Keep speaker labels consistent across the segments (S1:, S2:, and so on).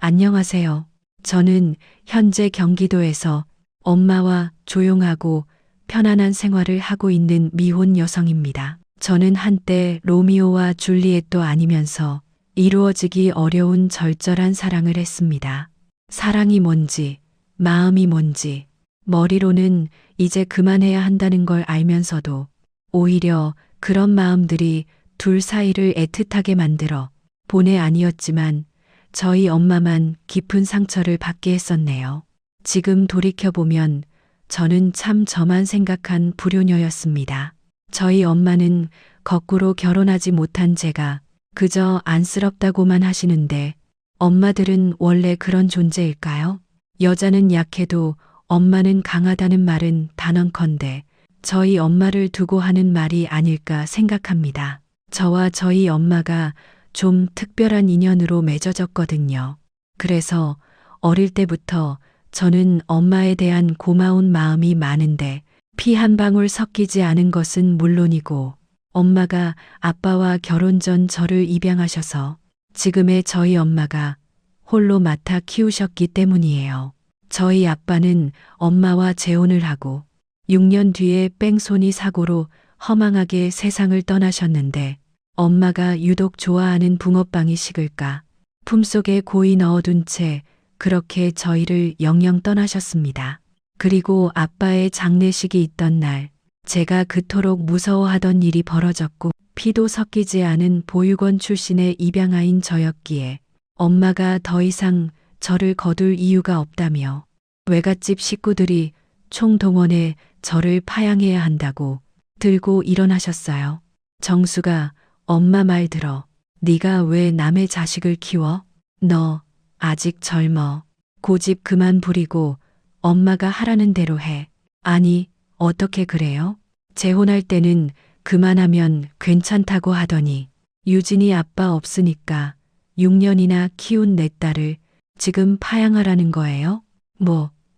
S1: 안녕하세요. 저는 현재 경기도에서 엄마와 조용하고 편안한 생활을 하고 있는 미혼 여성입니다. 저는 한때 로미오와 줄리엣도 아니면서 이루어지기 어려운 절절한 사랑을 했습니다. 사랑이 뭔지, 마음이 뭔지, 머리로는 이제 그만해야 한다는 걸 알면서도 오히려 그런 마음들이 둘 사이를 애틋하게 만들어 본의 아니었지만 저희 엄마만 깊은 상처를 받게 했었네요. 지금 돌이켜보면 저는 참 저만 생각한 불효녀였습니다. 저희 엄마는 거꾸로 결혼하지 못한 제가 그저 안쓰럽다고만 하시는데 엄마들은 원래 그런 존재일까요? 여자는 약해도 엄마는 강하다는 말은 단언컨대 저희 엄마를 두고 하는 말이 아닐까 생각합니다. 저와 저희 엄마가 좀 특별한 인연으로 맺어졌거든요. 그래서 어릴 때부터 저는 엄마에 대한 고마운 마음이 많은데 피 한 방울 섞이지 않은 것은 물론이고 엄마가 아빠와 결혼 전 저를 입양하셔서 지금의 저희 엄마가 홀로 맡아 키우셨기 때문이에요. 저희 아빠는 엄마와 재혼을 하고 6년 뒤에 뺑소니 사고로 허망하게 세상을 떠나셨는데 엄마가 유독 좋아하는 붕어빵이 식을까 품속에 고이 넣어둔 채 그렇게 저희를 영영 떠나셨습니다. 그리고 아빠의 장례식이 있던 날 제가 그토록 무서워하던 일이 벌어졌고 피도 섞이지 않은 보육원 출신의 입양아인 저였기에 엄마가 더 이상 저를 거둘 이유가 없다며 외갓집 식구들이 총동원해 저를 파양해야 한다고 들고 일어나셨어요. 정수가 엄마 말 들어. 네가 왜 남의 자식을 키워? 너 아직 젊어. 고집 그만 부리고 엄마가 하라는 대로 해. 아니, 어떻게 그래요? 재혼할 때는 그만하면 괜찮다고 하더니 유진이 아빠 없으니까 6년이나 키운 내 딸을 지금 파양하라는 거예요?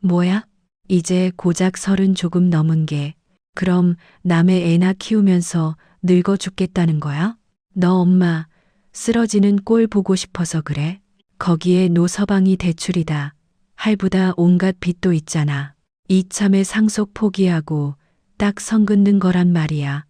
S1: 뭐야? 이제 고작 30 조금 넘은 게 그럼 남의 애나 키우면서 늙어 죽겠다는 거야? 너 엄마 쓰러지는 꼴 보고 싶어서 그래? 거기에 노서방이 대출이다. 할부다 온갖 빚도 있잖아. 이참에 상속 포기하고 딱 선 긋는 거란 말이야.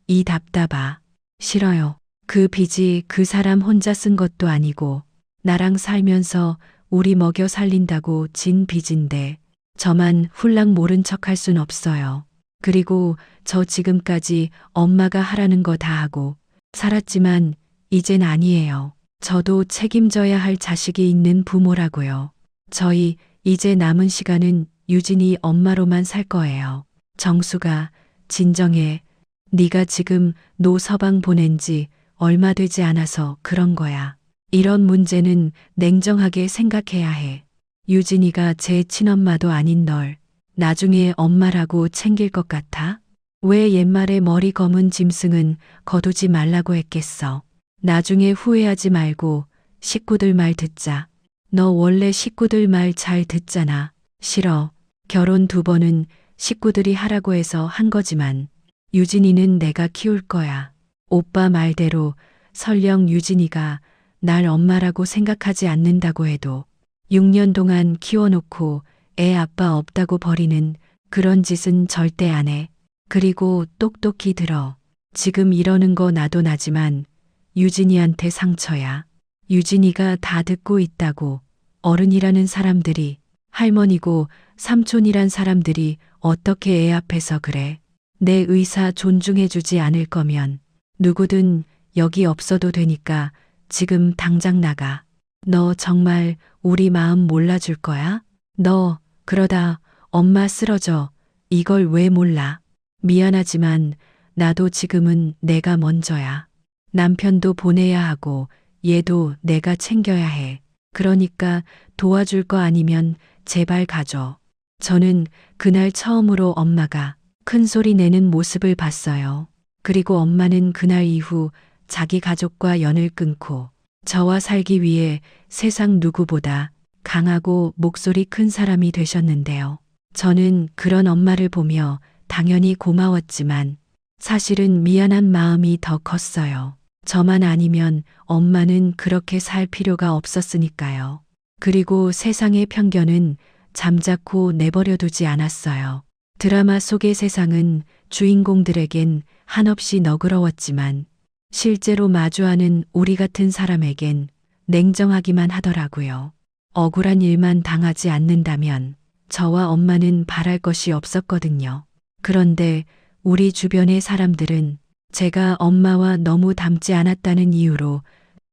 S1: 이 답답아. 싫어요. 그 빚이 그 사람 혼자 쓴 것도 아니고 나랑 살면서 우리 먹여 살린다고 진 빚인데 저만 훌랑 모른 척 할 순 없어요. 그리고 저 지금까지 엄마가 하라는 거 다 하고 살았지만 이젠 아니에요. 저도 책임져야 할 자식이 있는 부모라고요. 저희 이제 남은 시간은 유진이 엄마로만 살 거예요. 정수가 진정해. 네가 지금 노서방 보낸 지 얼마 되지 않아서 그런 거야. 이런 문제는 냉정하게 생각해야 해. 유진이가 제 친엄마도 아닌 널 나중에 엄마라고 챙길 것 같아? 왜 옛말에 머리 검은 짐승은 거두지 말라고 했겠어. 나중에 후회하지 말고 식구들 말 듣자. 너 원래 식구들 말 잘 듣잖아. 싫어. 결혼 2번은 식구들이 하라고 해서 한 거지만 유진이는 내가 키울 거야. 오빠 말대로 설령 유진이가 날 엄마라고 생각하지 않는다고 해도 6년 동안 키워놓고 애 아빠 없다고 버리는 그런 짓은 절대 안 해. 그리고 똑똑히 들어. 지금 이러는 거 나도 나지만 유진이한테 상처야. 유진이가 다 듣고 있다고. 어른이라는 사람들이, 할머니고 삼촌이란 사람들이 어떻게 애 앞에서 그래. 내 의사 존중해주지 않을 거면 누구든 여기 없어도 되니까 지금 당장 나가. 너 정말 우리 마음 몰라줄 거야? 너 그러다 엄마 쓰러져. 이걸 왜 몰라? 미안하지만 나도 지금은 내가 먼저야. 남편도 보내야 하고 얘도 내가 챙겨야 해. 그러니까 도와줄 거 아니면 제발 가줘. 저는 그날 처음으로 엄마가 큰 소리 내는 모습을 봤어요. 그리고 엄마는 그날 이후 자기 가족과 연을 끊고 저와 살기 위해 세상 누구보다 강하고 목소리 큰 사람이 되셨는데요. 저는 그런 엄마를 보며 당연히 고마웠지만 사실은 미안한 마음이 더 컸어요. 저만 아니면 엄마는 그렇게 살 필요가 없었으니까요. 그리고 세상의 편견은 잠자코 내버려두지 않았어요. 드라마 속의 세상은 주인공들에겐 한없이 너그러웠지만 실제로 마주하는 우리 같은 사람에겐 냉정하기만 하더라고요. 억울한 일만 당하지 않는다면 저와 엄마는 바랄 것이 없었거든요. 그런데 우리 주변의 사람들은 제가 엄마와 너무 닮지 않았다는 이유로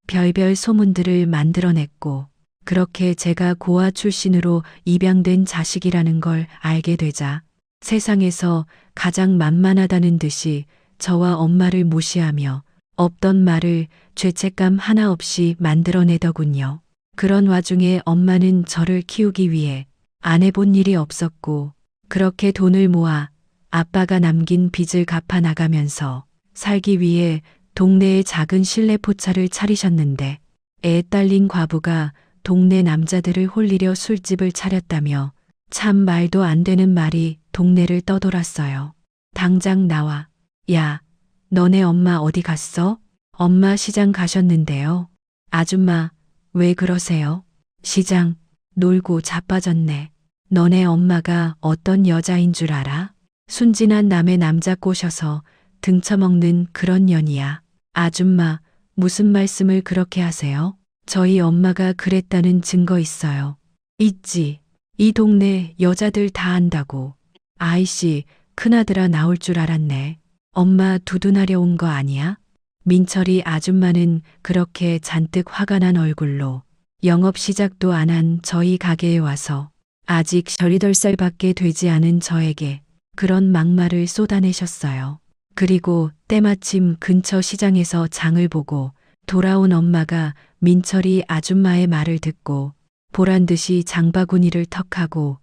S1: 별별 소문들을 만들어냈고, 그렇게 제가 고아 출신으로 입양된 자식이라는 걸 알게 되자 세상에서 가장 만만하다는 듯이 저와 엄마를 무시하며 없던 말을 죄책감 하나 없이 만들어내더군요. 그런 와중에 엄마는 저를 키우기 위해 안 해본 일이 없었고, 그렇게 돈을 모아 아빠가 남긴 빚을 갚아 나가면서 살기 위해 동네에 작은 실내 포차를 차리셨는데, 애 딸린 과부가 동네 남자들을 홀리려 술집을 차렸다며 참 말도 안 되는 말이 동네를 떠돌았어요. 당장 나와. 야, 너네 엄마 어디 갔어? 엄마 시장 가셨는데요. 아줌마, 왜 그러세요? 시장, 놀고 자빠졌네. 너네 엄마가 어떤 여자인 줄 알아? 순진한 남의 남자 꼬셔서 등쳐먹는 그런 년이야. 아줌마, 무슨 말씀을 그렇게 하세요? 저희 엄마가 그랬다는 증거 있어요. 있지. 이 동네 여자들 다 안다고. 아이씨, 큰아들아 나올 줄 알았네. 엄마 두둔하려 온 거 아니야? 민철이 아줌마는 그렇게 잔뜩 화가 난 얼굴로 영업 시작도 안 한 저희 가게에 와서 아직 18살밖에 되지 않은 저에게 그런 막말을 쏟아내셨어요. 그리고 때마침 근처 시장에서 장을 보고 돌아온 엄마가 민철이 아줌마의 말을 듣고 보란 듯이 장바구니를 턱하고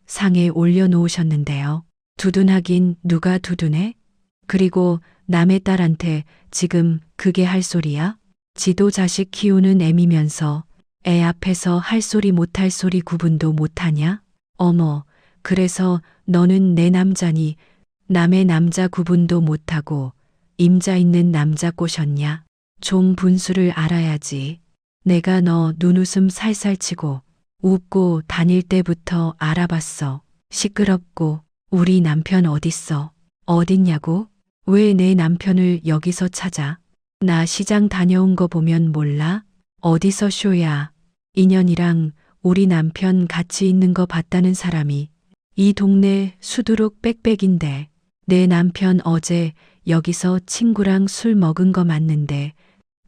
S1: 상에 올려놓으셨는데요. 두둔하긴 누가 두둔해? 그리고 남의 딸한테 지금 그게 할 소리야? 지도 자식 키우는 애미면서 애 앞에서 할 소리 못할 소리 구분도 못하냐? 어머, 그래서 너는 내 남자니 남의 남자 구분도 못하고 임자 있는 남자 꼬셨냐? 좀 분수를 알아야지. 내가 너 눈웃음 살살 치고 웃고 다닐 때부터 알아봤어. 시끄럽고. 우리 남편 어딨어? 어딨냐고? 왜 내 남편을 여기서 찾아? 나 시장 다녀온 거 보면 몰라? 어디서 쇼야? 인연이랑 우리 남편 같이 있는 거 봤다는 사람이 이 동네 수두룩 빽빽인데, 내 남편 어제 여기서 친구랑 술 먹은 거 맞는데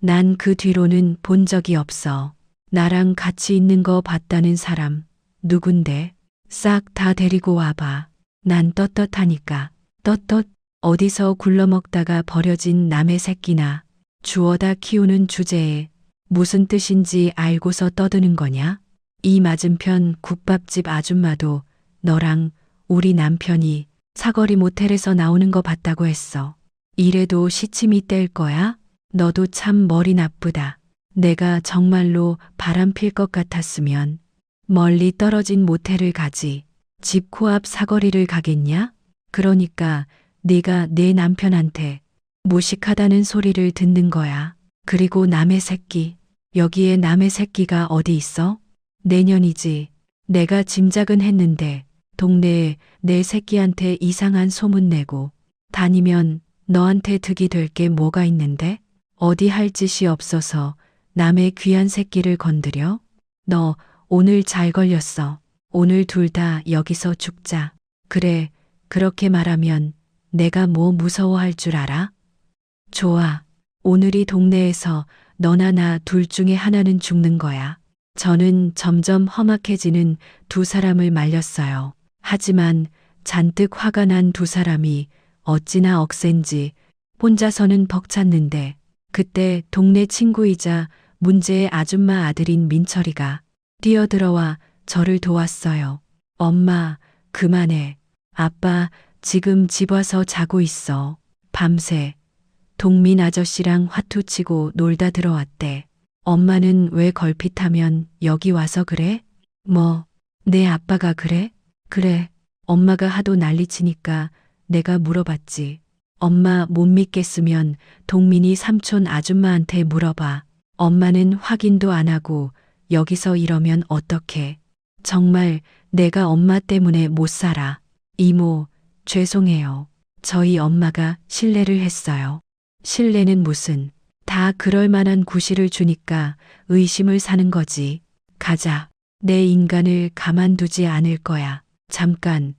S1: 난 그 뒤로는 본 적이 없어. 나랑 같이 있는 거 봤다는 사람 누군데? 싹 다 데리고 와봐. 난 떳떳하니까. 떳떳? 어디서 굴러먹다가 버려진 남의 새끼나 주워다 키우는 주제에 무슨 뜻인지 알고서 떠드는 거냐? 이 맞은편 국밥집 아줌마도 너랑 우리 남편이 사거리 모텔에서 나오는 거 봤다고 했어. 이래도 시침이 뗄 거야? 너도 참 머리 나쁘다. 내가 정말로 바람 필 것 같았으면 멀리 떨어진 모텔을 가지. 집 코앞 사거리를 가겠냐? 그러니까 네가 내 남편한테 무식하다는 소리를 듣는 거야. 그리고 남의 새끼. 여기에 남의 새끼가 어디 있어? 내년이지. 내가 짐작은 했는데 동네에 내 새끼한테 이상한 소문 내고 다니면 너한테 득이 될 게 뭐가 있는데? 어디 할 짓이 없어서 남의 귀한 새끼를 건드려? 너 오늘 잘 걸렸어. 오늘 둘 다 여기서 죽자. 그래, 그렇게 말하면 내가 뭐 무서워할 줄 알아? 좋아. 오늘이 동네에서 너나 나 둘 중에 하나는 죽는 거야. 저는 점점 험악해지는 두 사람을 말렸어요. 하지만 잔뜩 화가 난 두 사람이 어찌나 억센지 혼자서는 벅찼는데, 그때 동네 친구이자 문제의 아줌마 아들인 민철이가 뛰어들어와 저를 도왔어요. 엄마, 그만해. 아빠 지금 집 와서 자고 있어. 밤새 동민 아저씨랑 화투치고 놀다 들어왔대. 엄마는 왜 걸핏하면 여기 와서 그래? 뭐, 내 아빠가 그래? 그래. 엄마가 하도 난리치니까 내가 물어봤지. 엄마 못 믿겠으면 동민이 삼촌 아줌마한테 물어봐. 엄마는 확인도 안 하고 여기서 이러면 어떡해. 정말 내가 엄마 때문에 못 살아. 이모, 죄송해요. 저희 엄마가 실례를 했어요. 실례는 무슨. 다 그럴 만한 구실을 주니까 의심을 사는 거지. 가자. 내 인간을 가만두지 않을 거야. 잠깐.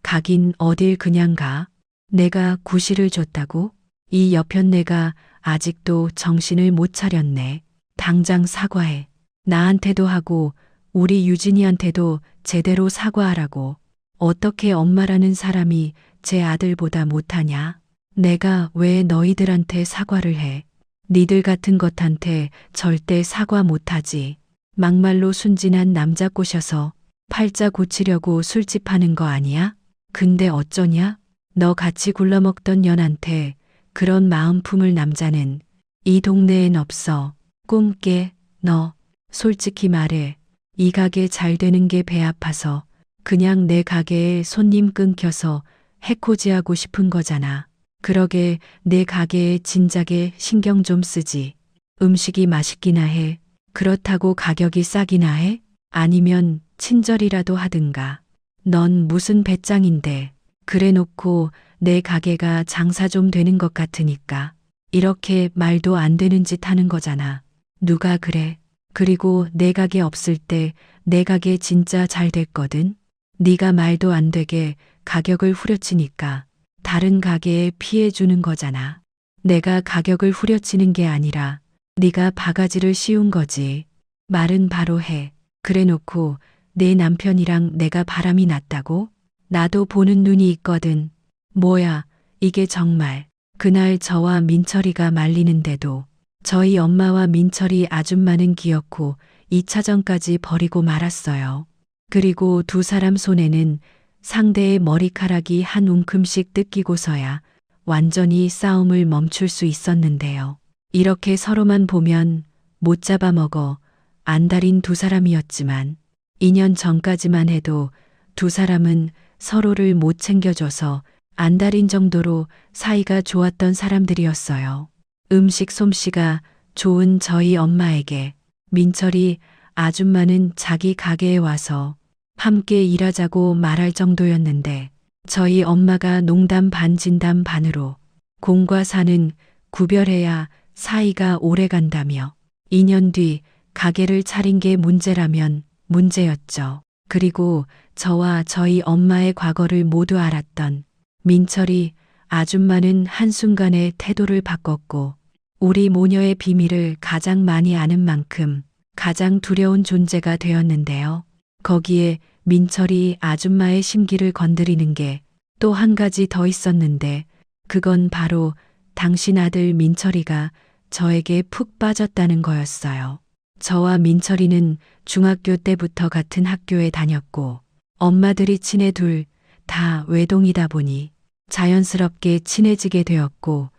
S1: 가긴 어딜 그냥 가. 내가 구실을 줬다고? 이 여편네가 아직도 정신을 못 차렸네. 당장 사과해. 나한테도 하고 우리 유진이한테도 제대로 사과하라고. 어떻게 엄마라는 사람이 제 아들보다 못하냐? 내가 왜 너희들한테 사과를 해? 니들 같은 것한테 절대 사과 못하지. 막말로 순진한 남자 꼬셔서 팔자 고치려고 술집 하는 거 아니야? 근데 어쩌냐? 너 같이 굴러먹던 년한테 그런 마음 품을 남자는 이 동네엔 없어. 꿈깨, 너. 솔직히 말해. 이 가게 잘 되는 게 배 아파서 그냥 내 가게에 손님 끊겨서 해코지하고 싶은 거잖아. 그러게 내 가게에 진작에 신경 좀 쓰지. 음식이 맛있기나 해. 그렇다고 가격이 싸기나 해? 아니면 친절이라도 하든가. 넌 무슨 배짱인데. 그래 놓고 내 가게가 장사 좀 되는 것 같으니까 이렇게 말도 안 되는 짓 하는 거잖아. 누가 그래? 그리고 내 가게 없을 때 내 가게 진짜 잘 됐거든. 네가 말도 안 되게 가격을 후려치니까 다른 가게에 피해 주는 거잖아. 내가 가격을 후려치는 게 아니라 네가 바가지를 씌운 거지. 말은 바로 해. 그래 놓고 내 남편이랑 내가 바람이 났다고? 나도 보는 눈이 있거든. 뭐야, 이게 정말. 그날 저와 민철이가 말리는데도 저희 엄마와 민철이 아줌마는 기어코 2차전까지 버리고 말았어요. 그리고 두 사람 손에는 상대의 머리카락이 한 움큼씩 뜯기고서야 완전히 싸움을 멈출 수 있었는데요. 이렇게 서로만 보면 못 잡아먹어 안달인 두 사람이었지만 2년 전까지만 해도 두 사람은 서로를 못 챙겨줘서 안달인 정도로 사이가 좋았던 사람들이었어요. 음식 솜씨가 좋은 저희 엄마에게 민철이 아줌마는 자기 가게에 와서 함께 일하자고 말할 정도였는데 저희 엄마가 농담 반 진담 반으로 공과 사는 구별해야 사이가 오래 간다며 2년 뒤 가게를 차린 게 문제라면 문제였죠. 그리고 저와 저희 엄마의 과거를 모두 알았던 민철이 아줌마는 한순간에 태도를 바꿨고 우리 모녀의 비밀을 가장 많이 아는 만큼 가장 두려운 존재가 되었는데요. 거기에 민철이 아줌마의 심기를 건드리는 게 또 한 가지 더 있었는데 그건 바로 당신 아들 민철이가 저에게 푹 빠졌다는 거였어요. 저와 민철이는 중학교 때부터 같은 학교에 다녔고 엄마들이 친해 둘 다 외동이다 보니 자연스럽게 친해지게 되었고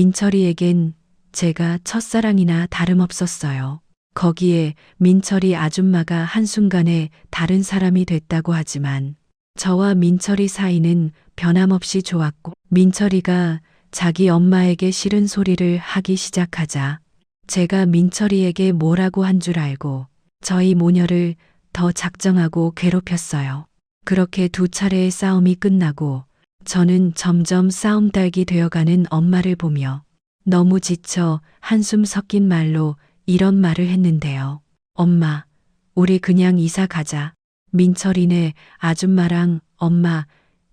S1: 민철이에겐 제가 첫사랑이나 다름없었어요. 거기에 민철이 아줌마가 한순간에 다른 사람이 됐다고 하지만 저와 민철이 사이는 변함없이 좋았고 민철이가 자기 엄마에게 싫은 소리를 하기 시작하자 제가 민철이에게 뭐라고 한 줄 알고 저희 모녀를 더 작정하고 괴롭혔어요. 그렇게 두 차례의 싸움이 끝나고 저는 점점 싸움딸기 되어가는 엄마를 보며 너무 지쳐 한숨 섞인 말로 이런 말을 했는데요. 엄마, 우리 그냥 이사 가자. 민철이네 아줌마랑 엄마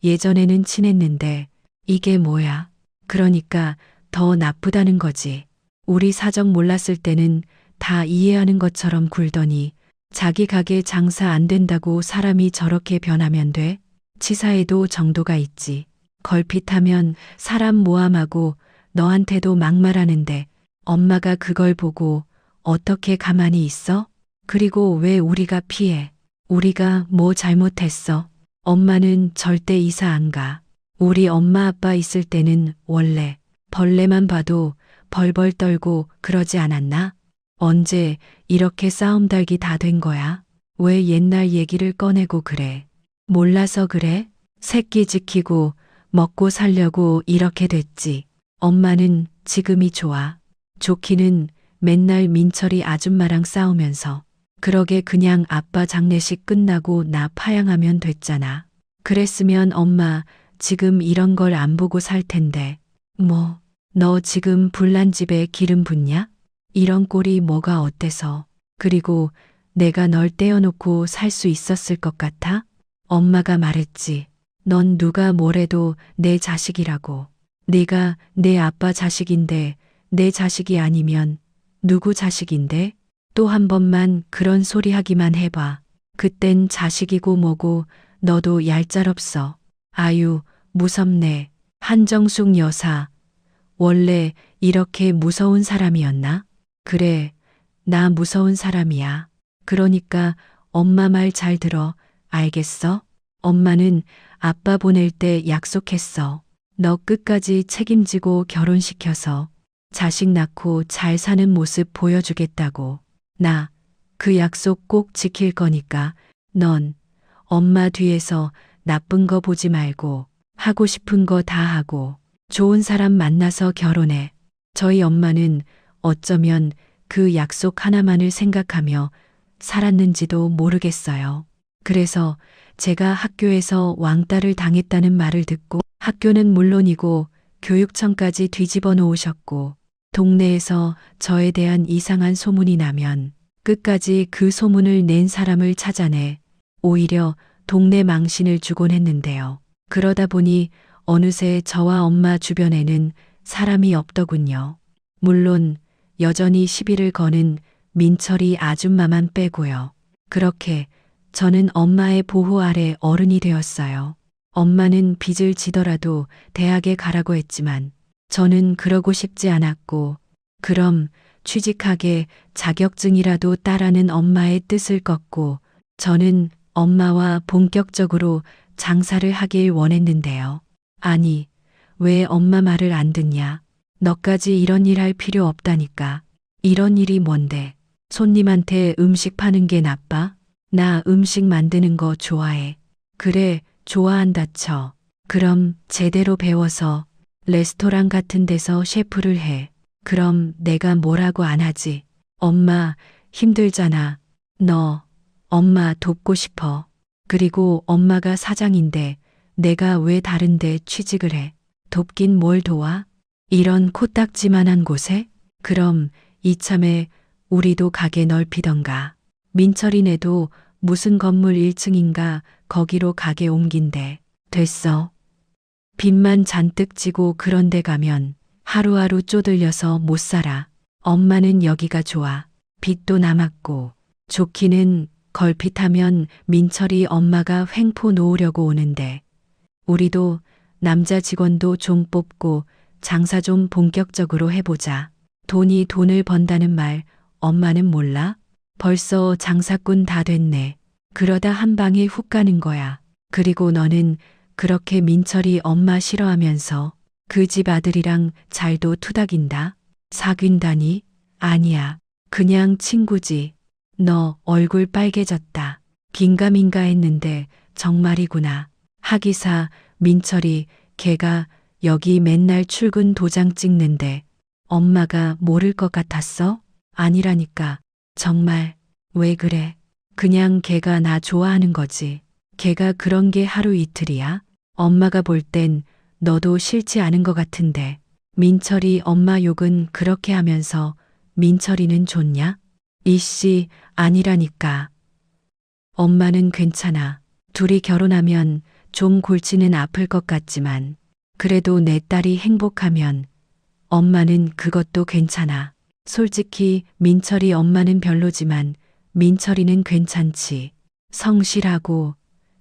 S1: 예전에는 친했는데 이게 뭐야? 그러니까 더 나쁘다는 거지. 우리 사정 몰랐을 때는 다 이해하는 것처럼 굴더니 자기 가게 장사 안 된다고 사람이 저렇게 변하면 돼? 치사해도 정도가 있지. 걸핏하면 사람 모함하고 너한테도 막말하는데 엄마가 그걸 보고 어떻게 가만히 있어? 그리고 왜 우리가 피해? 우리가 뭐 잘못했어? 엄마는 절대 이사 안 가. 우리 엄마 아빠 있을 때는 원래 벌레만 봐도 벌벌 떨고 그러지 않았나? 언제 이렇게 싸움달기 다 된 거야? 왜 옛날 얘기를 꺼내고 그래? 몰라서 그래? 새끼 지키고 먹고 살려고 이렇게 됐지. 엄마는 지금이 좋아. 좋기는 맨날 민철이 아줌마랑 싸우면서 그러게 그냥 아빠 장례식 끝나고 나 파양하면 됐잖아. 그랬으면 엄마 지금 이런 걸 안 보고 살 텐데. 뭐, 너 지금 불난 집에 기름 붓냐? 이런 꼴이 뭐가 어때서? 그리고 내가 널 떼어놓고 살 수 있었을 것 같아? 엄마가 말했지. 넌 누가 뭐래도 내 자식이라고. 네가 내 아빠 자식인데 내 자식이 아니면 누구 자식인데? 또 한 번만 그런 소리 하기만 해봐. 그땐 자식이고 뭐고 너도 얄짤없어. 아유, 무섭네. 한정숙 여사. 원래 이렇게 무서운 사람이었나? 그래, 나 무서운 사람이야. 그러니까 엄마 말 잘 들어. 알겠어? 엄마는 아빠 보낼 때 약속했어. 너 끝까지 책임지고 결혼시켜서 자식 낳고 잘 사는 모습 보여주겠다고. 나 그 약속 꼭 지킬 거니까 넌 엄마 뒤에서 나쁜 거 보지 말고 하고 싶은 거 다 하고 좋은 사람 만나서 결혼해. 저희 엄마는 어쩌면 그 약속 하나만을 생각하며 살았는지도 모르겠어요. 그래서 제가 학교에서 왕따를 당했다는 말을 듣고 학교는 물론이고 교육청까지 뒤집어 놓으셨고 동네에서 저에 대한 이상한 소문이 나면 끝까지 그 소문을 낸 사람을 찾아내 오히려 동네 망신을 주곤 했는데요. 그러다 보니 어느새 저와 엄마 주변에는 사람이 없더군요. 물론 여전히 시비를 거는 민철이 아줌마만 빼고요. 그렇게 저는 엄마의 보호 아래 어른이 되었어요. 엄마는 빚을 지더라도 대학에 가라고 했지만 저는 그러고 싶지 않았고 그럼 취직하게 자격증이라도 따라는 엄마의 뜻을 꺾고 저는 엄마와 본격적으로 장사를 하길 원했는데요. 아니, 왜 엄마 말을 안 듣냐? 너까지 이런 일 할 필요 없다니까. 이런 일이 뭔데? 손님한테 음식 파는 게 나빠? 나 음식 만드는 거 좋아해. 그래, 좋아한다 쳐. 그럼 제대로 배워서 레스토랑 같은 데서 셰프를 해. 그럼 내가 뭐라고 안 하지. 엄마 힘들잖아. 너 엄마 돕고 싶어. 그리고 엄마가 사장인데 내가 왜 다른데 취직을 해. 돕긴 뭘 도와? 이런 코딱지만한 곳에? 그럼 이참에 우리도 가게 넓히던가. 민철이네도 무슨 건물 1층인가 거기로 가게 옮긴대. 됐어. 빚만 잔뜩 지고 그런 데 가면 하루하루 쪼들려서 못 살아. 엄마는 여기가 좋아. 빚도 남았고 좋기는 걸핏하면 민철이 엄마가 횡포 놓으려고 오는데 우리도 남자 직원도 좀 뽑고 장사 좀 본격적으로 해보자. 돈이 돈을 번다는 말 엄마는 몰라? 벌써 장사꾼 다 됐네. 그러다 한 방에 훅 가는 거야. 그리고 너는 그렇게 민철이 엄마 싫어하면서 그 집 아들이랑 잘도 투닥인다. 사귄다니? 아니야. 그냥 친구지. 너 얼굴 빨개졌다. 긴가민가 했는데 정말이구나. 하기사 민철이 걔가 여기 맨날 출근 도장 찍는데 엄마가 모를 것 같았어? 아니라니까. 정말 왜 그래? 그냥 걔가 나 좋아하는 거지. 걔가 그런 게 하루 이틀이야? 엄마가 볼 땐 너도 싫지 않은 것 같은데. 민철이 엄마 욕은 그렇게 하면서 민철이는 좋냐? 이씨 아니라니까. 엄마는 괜찮아. 둘이 결혼하면 좀 골치는 아플 것 같지만 그래도 내 딸이 행복하면 엄마는 그것도 괜찮아. 솔직히 민철이 엄마는 별로지만 민철이는 괜찮지. 성실하고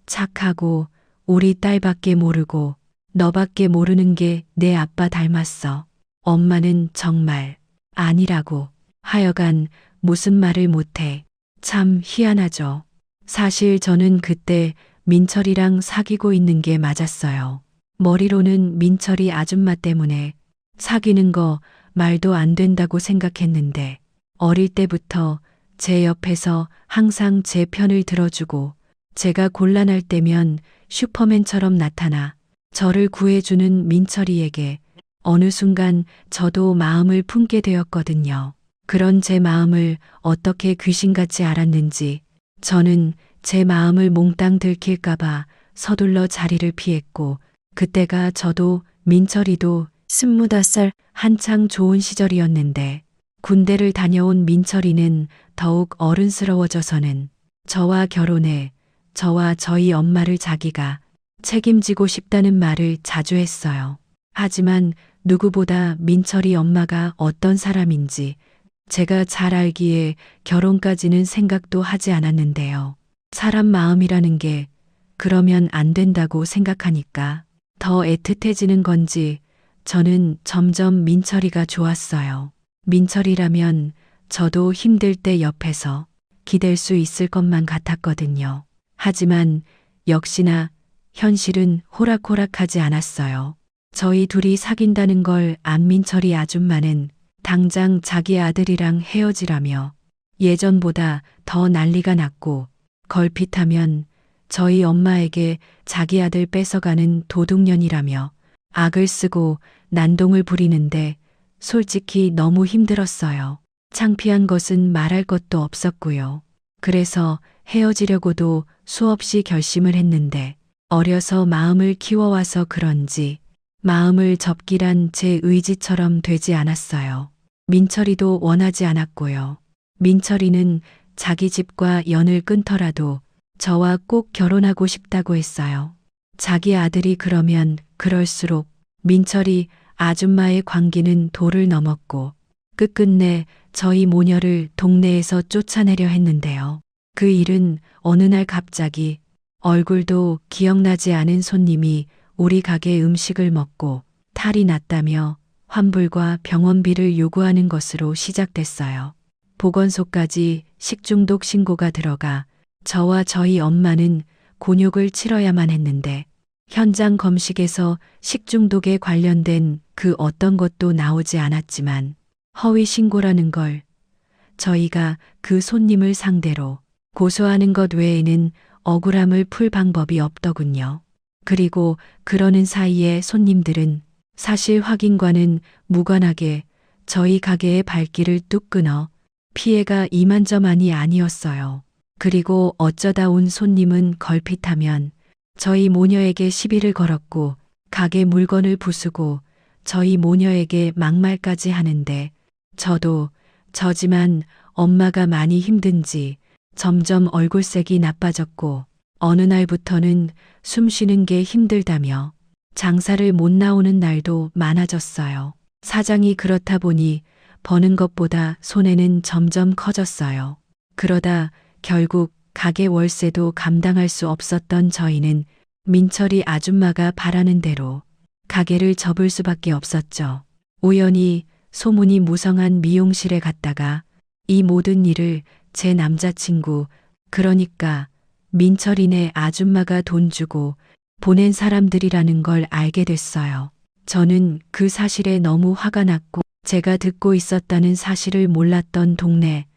S1: 착하고 우리 딸밖에 모르고 너밖에 모르는 게 내 아빠 닮았어. 엄마는 정말 아니라고. 하여간 무슨 말을 못해. 참 희한하죠. 사실 저는 그때 민철이랑 사귀고 있는 게 맞았어요. 머리로는 민철이 아줌마 때문에 사귀는 거 말도 안 된다고 생각했는데 어릴 때부터 제 옆에서 항상 제 편을 들어주고 제가 곤란할 때면 슈퍼맨처럼 나타나 저를 구해주는 민철이에게 어느 순간 저도 마음을 품게 되었거든요. 그런 제 마음을 어떻게 귀신같이 알았는지 저는 제 마음을 몽땅 들킬까봐 서둘러 자리를 피했고, 그때가 저도 민철이도 25살 한창 좋은 시절이었는데, 군대를 다녀온 민철이는 더욱 어른스러워져서는 저와 결혼해 저와 저희 엄마를 자기가 책임지고 싶다는 말을 자주 했어요. 하지만 누구보다 민철이 엄마가 어떤 사람인지 제가 잘 알기에 결혼까지는 생각도 하지 않았는데요. 사람 마음이라는 게 그러면 안 된다고 생각하니까 더 애틋해지는 건지 저는 점점 민철이가 좋았어요. 민철이라면 저도 힘들 때 옆에서 기댈 수 있을 것만 같았거든요. 하지만 역시나 현실은 호락호락하지 않았어요. 저희 둘이 사귄다는 걸 안 민철이 아줌마는 당장 자기 아들이랑 헤어지라며 예전보다 더 난리가 났고, 걸핏하면 저희 엄마에게 자기 아들 뺏어가는 도둑년이라며 악을 쓰고 난동을 부리는데 솔직히 너무 힘들었어요. 창피한 것은 말할 것도 없었고요. 그래서 헤어지려고도 수없이 결심을 했는데 어려서 마음을 키워와서 그런지 마음을 접기란 제 의지처럼 되지 않았어요. 민철이도 원하지 않았고요. 민철이는 자기 집과 연을 끊더라도 저와 꼭 결혼하고 싶다고 했어요. 자기 아들이 그러면 그럴수록 민철이 아줌마의 광기는 도를 넘었고 끝끝내 저희 모녀를 동네에서 쫓아내려 했는데요. 그 일은 어느 날 갑자기 얼굴도 기억나지 않은 손님이 우리 가게 음식을 먹고 탈이 났다며 환불과 병원비를 요구하는 것으로 시작됐어요. 보건소까지 식중독 신고가 들어가 저와 저희 엄마는 곤욕을 치러야만 했는데 현장 검식에서 식중독에 관련된 그 어떤 것도 나오지 않았지만 허위 신고라는 걸 저희가 그 손님을 상대로 고소하는 것 외에는 억울함을 풀 방법이 없더군요. 그리고 그러는 사이에 손님들은 사실 확인과는 무관하게 저희 가게의 발길을 뚝 끊어 피해가 이만저만이 아니었어요. 그리고 어쩌다 온 손님은 걸핏하면 저희 모녀에게 시비를 걸었고 가게 물건을 부수고 저희 모녀에게 막말까지 하는데 저도 저지만 엄마가 많이 힘든지 점점 얼굴색이 나빠졌고 어느 날부터는 숨 쉬는 게 힘들다며 장사를 못 나오는 날도 많아졌어요. 사장이 그렇다 보니 버는 것보다 손해는 점점 커졌어요. 그러다 결국 가게 월세도 감당할 수 없었던 저희는 민철이 아줌마가 바라는 대로 가게를 접을 수밖에 없었죠. 우연히 소문이 무성한 미용실에 갔다가 이 모든 일을 제 남자친구, 그러니까 민철이네 아줌마가 돈 주고 보낸 사람들이라는 걸 알게 됐어요. 저는 그 사실에 너무 화가 났고 제가 듣고 있었다는 사실을 몰랐던 동네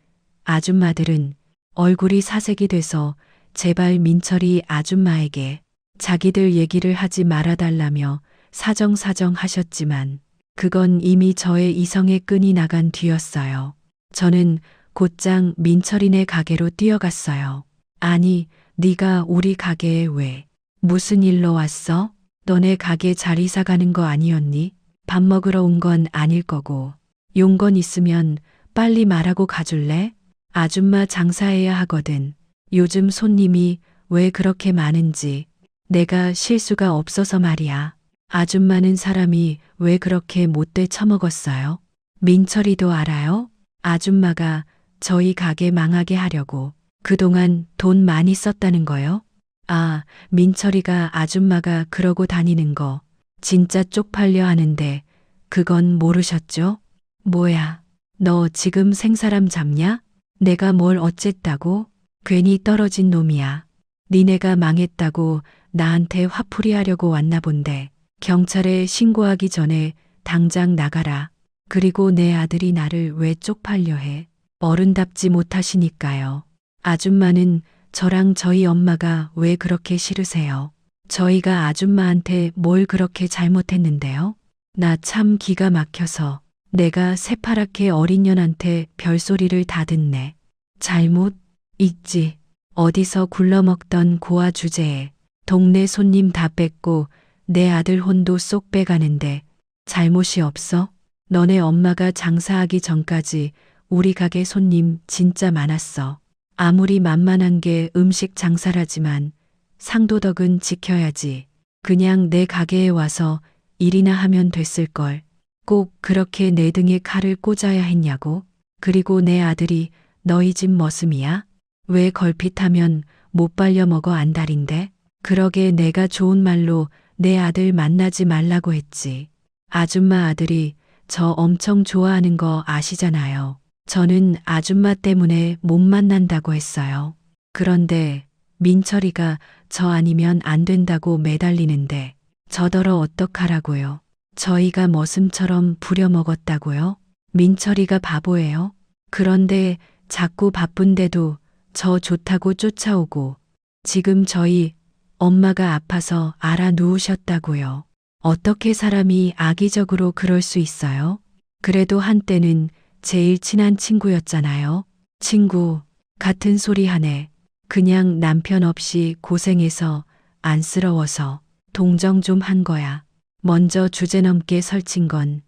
S1: 아줌마들은 얼굴이 사색이 돼서 제발 민철이 아줌마에게 자기들 얘기를 하지 말아달라며 사정사정 하셨지만 그건 이미 저의 이성의 끈이 나간 뒤였어요. 저는 곧장 민철이네 가게로 뛰어갔어요. 아니, 네가 우리 가게에 왜? 무슨 일로 왔어? 너네 가게 잘 이사 가는 거 아니었니? 밥 먹으러 온 건 아닐 거고. 용건 있으면 빨리 말하고 가줄래? 아줌마 장사해야 하거든. 요즘 손님이 왜 그렇게 많은지 내가 실수가 없어서 말이야. 아줌마는 사람이 왜 그렇게 못돼 처먹었어요? 민철이도 알아요? 아줌마가 저희 가게 망하게 하려고 그동안 돈 많이 썼다는 거요? 아, 민철이가 아줌마가 그러고 다니는 거 진짜 쪽팔려 하는데 그건 모르셨죠? 뭐야, 너 지금 생사람 잡냐? 내가 뭘 어쨌다고? 괜히 떨어진 놈이야. 니네가 망했다고 나한테 화풀이 하려고 왔나 본데 경찰에 신고하기 전에 당장 나가라. 그리고 내 아들이 나를 왜 쪽팔려 해? 어른답지 못하시니까요. 아줌마는 저랑 저희 엄마가 왜 그렇게 싫으세요? 저희가 아줌마한테 뭘 그렇게 잘못했는데요? 나 참 기가 막혀서 내가 새파랗게 어린 년한테 별소리를 다 듣네. 잘못 있지. 어디서 굴러먹던 고아 주제에 동네 손님 다 뺏고 내 아들 혼도 쏙 빼가는데 잘못이 없어? 너네 엄마가 장사하기 전까지 우리 가게 손님 진짜 많았어. 아무리 만만한 게 음식 장사라지만 상도덕은 지켜야지. 그냥 내 가게에 와서 일이나 하면 됐을걸. 꼭 그렇게 내 등에 칼을 꽂아야 했냐고? 그리고 내 아들이 너희 집 머슴이야? 왜 걸핏하면 못 발려 먹어 안달인데? 그러게 내가 좋은 말로 내 아들 만나지 말라고 했지. 아줌마 아들이 저 엄청 좋아하는 거 아시잖아요. 저는 아줌마 때문에 못 만난다고 했어요. 그런데 민철이가 저 아니면 안 된다고 매달리는데 저더러 어떡하라고요? 저희가 머슴처럼 부려먹었다고요? 민철이가 바보예요? 그런데 자꾸 바쁜데도 저 좋다고 쫓아오고 지금 저희 엄마가 아파서 알아 누우셨다고요. 어떻게 사람이 악의적으로 그럴 수 있어요? 그래도 한때는 제일 친한 친구였잖아요. 친구 같은 소리 하네. 그냥 남편 없이 고생해서 안쓰러워서 동정 좀 한 거야. 먼저 주제넘게 설친 건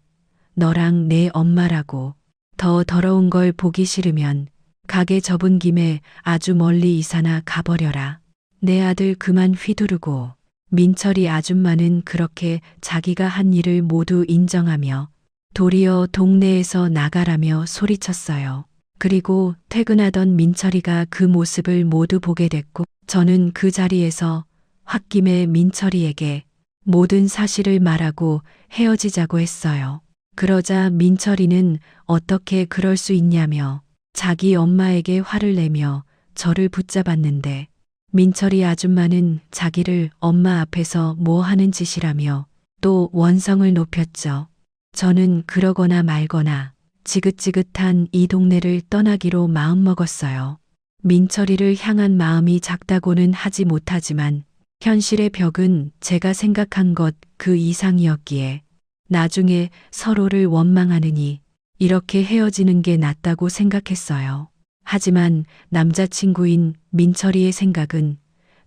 S1: 너랑 내 엄마라고. 더 더러운 걸 보기 싫으면 가게 접은 김에 아주 멀리 이사나 가버려라. 내 아들 그만 휘두르고. 민철이 아줌마는 그렇게 자기가 한 일을 모두 인정하며 도리어 동네에서 나가라며 소리쳤어요. 그리고 퇴근하던 민철이가 그 모습을 모두 보게 됐고 저는 그 자리에서 홧김에 민철이에게 모든 사실을 말하고 헤어지자고 했어요. 그러자 민철이는 어떻게 그럴 수 있냐며 자기 엄마에게 화를 내며 저를 붙잡았는데 민철이 아줌마는 자기를 엄마 앞에서 뭐 하는 짓이라며 또 원성을 높였죠. 저는 그러거나 말거나 지긋지긋한 이 동네를 떠나기로 마음먹었어요. 민철이를 향한 마음이 작다고는 하지 못하지만 현실의 벽은 제가 생각한 것 그 이상이었기에 나중에 서로를 원망하느니 이렇게 헤어지는 게 낫다고 생각했어요. 하지만 남자친구인 민철이의 생각은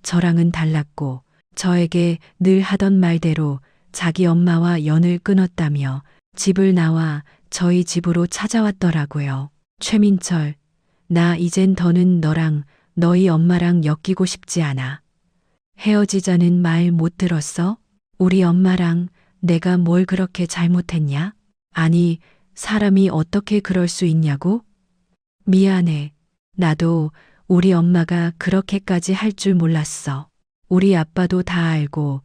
S1: 저랑은 달랐고 저에게 늘 하던 말대로 자기 엄마와 연을 끊었다며 집을 나와 저희 집으로 찾아왔더라고요. 최민철, 나 이젠 더는 너랑 너희 엄마랑 엮이고 싶지 않아. 헤어지자는 말 못 들었어? 우리 엄마랑 내가 뭘 그렇게 잘못했냐? 아니, 사람이 어떻게 그럴 수 있냐고? 미안해. 나도 우리 엄마가 그렇게까지 할 줄 몰랐어. 우리 아빠도 다 알고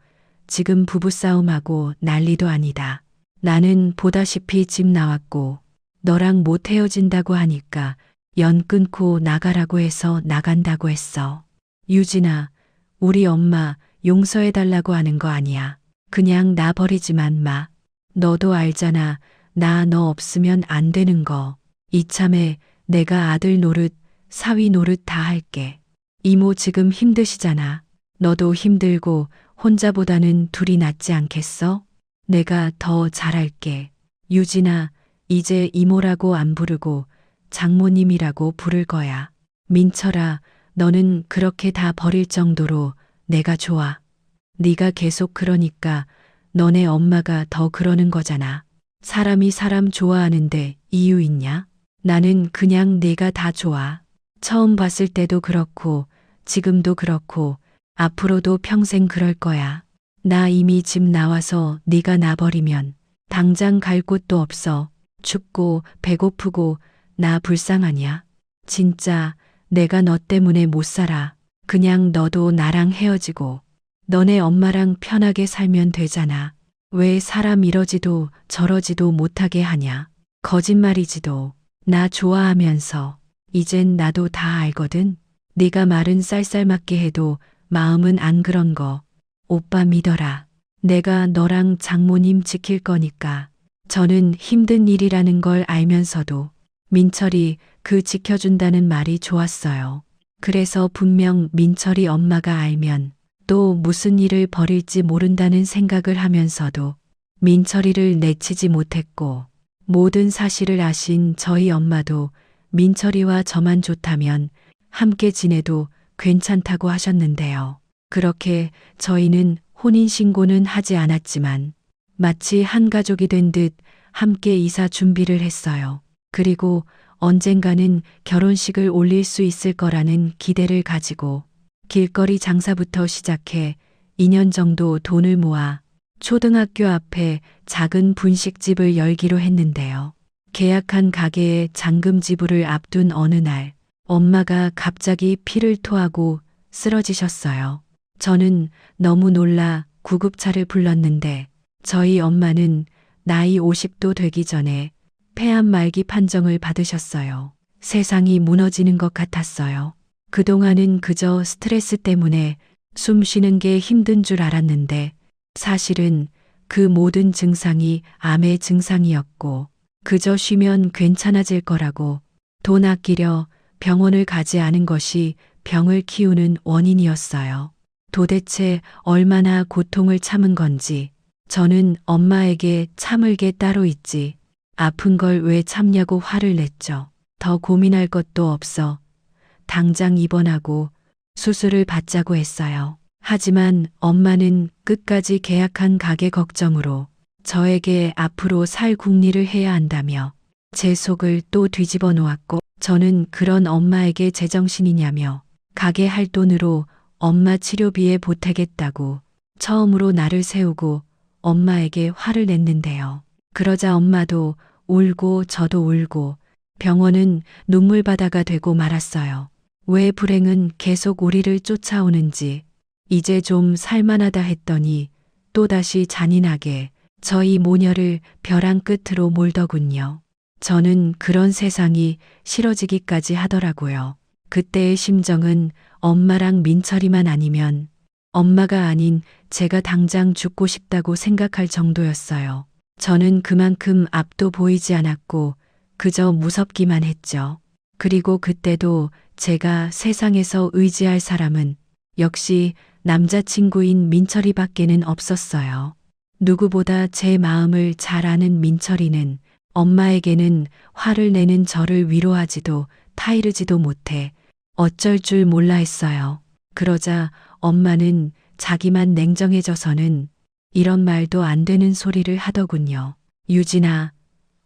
S1: 지금 부부싸움하고 난리도 아니다. 나는 보다시피 집 나왔고 너랑 못 헤어진다고 하니까 연 끊고 나가라고 해서 나간다고 했어. 유진아, 우리 엄마 용서해달라고 하는 거 아니야. 그냥 나 버리지만 마. 너도 알잖아. 나 너 없으면 안 되는 거. 이참에 내가 아들 노릇, 사위 노릇 다 할게. 이모 지금 힘드시잖아. 너도 힘들고 혼자보다는 둘이 낫지 않겠어? 내가 더 잘할게. 유진아, 이제 이모라고 안 부르고 장모님이라고 부를 거야. 민철아, 너는 그렇게 다 버릴 정도로 내가 좋아. 네가 계속 그러니까 너네 엄마가 더 그러는 거잖아. 사람이 사람 좋아하는데 이유 있냐? 나는 그냥 네가 다 좋아. 처음 봤을 때도 그렇고 지금도 그렇고 앞으로도 평생 그럴 거야. 나 이미 집 나와서 네가 나버리면 당장 갈 곳도 없어. 춥고 배고프고 나 불쌍하냐? 진짜 내가 너 때문에 못 살아. 그냥 너도 나랑 헤어지고 너네 엄마랑 편하게 살면 되잖아. 왜 사람 이러지도 저러지도 못하게 하냐? 거짓말이지도. 나 좋아하면서 이젠 나도 다 알거든. 네가 말은 쌀쌀맞게 해도 마음은 안 그런 거. 오빠 믿어라. 내가 너랑 장모님 지킬 거니까. 저는 힘든 일이라는 걸 알면서도 민철이 그 지켜준다는 말이 좋았어요. 그래서 분명 민철이 엄마가 알면 또 무슨 일을 벌일지 모른다는 생각을 하면서도 민철이를 내치지 못했고 모든 사실을 아신 저희 엄마도 민철이와 저만 좋다면 함께 지내도 괜찮다고 하셨는데요. 그렇게 저희는 혼인신고는 하지 않았지만 마치 한 가족이 된 듯 함께 이사 준비를 했어요. 그리고 언젠가는 결혼식을 올릴 수 있을 거라는 기대를 가지고 길거리 장사부터 시작해 2년 정도 돈을 모아 초등학교 앞에 작은 분식집을 열기로 했는데요. 계약한 가게의 잔금 지불을 앞둔 어느 날 엄마가 갑자기 피를 토하고 쓰러지셨어요. 저는 너무 놀라 구급차를 불렀는데 저희 엄마는 나이 50도 되기 전에 폐암 말기 판정을 받으셨어요. 세상이 무너지는 것 같았어요. 그동안은 그저 스트레스 때문에 숨 쉬는 게 힘든 줄 알았는데 사실은 그 모든 증상이 암의 증상이었고 그저 쉬면 괜찮아질 거라고 돈 아끼려 병원을 가지 않은 것이 병을 키우는 원인이었어요. 도대체 얼마나 고통을 참은 건지 저는 엄마에게 참을 게 따로 있지 아픈 걸 왜 참냐고 화를 냈죠. 더 고민할 것도 없어 당장 입원하고 수술을 받자고 했어요. 하지만 엄마는 끝까지 계약한 가게 걱정으로 저에게 앞으로 살 궁리를 해야 한다며 제 속을 또 뒤집어 놓았고 저는 그런 엄마에게 제정신이냐며 가게 할 돈으로 엄마 치료비에 보태겠다고 처음으로 나를 세우고 엄마에게 화를 냈는데요. 그러자 엄마도 울고 저도 울고 병원은 눈물바다가 되고 말았어요. 왜 불행은 계속 우리를 쫓아오는지 이제 좀 살만하다 했더니 또다시 잔인하게 저희 모녀를 벼랑 끝으로 몰더군요. 저는 그런 세상이 싫어지기까지 하더라고요. 그때의 심정은 엄마랑 민철이만 아니면 엄마가 아닌 제가 당장 죽고 싶다고 생각할 정도였어요. 저는 그만큼 앞도 보이지 않았고 그저 무섭기만 했죠. 그리고 그때도 제가 세상에서 의지할 사람은 역시 남자친구인 민철이밖에는 없었어요. 누구보다 제 마음을 잘 아는 민철이는 엄마에게는 화를 내는 저를 위로하지도 타이르지도 못해 어쩔 줄 몰라 했어요. 그러자 엄마는 자기만 냉정해져서는 이런 말도 안 되는 소리를 하더군요. 유진아,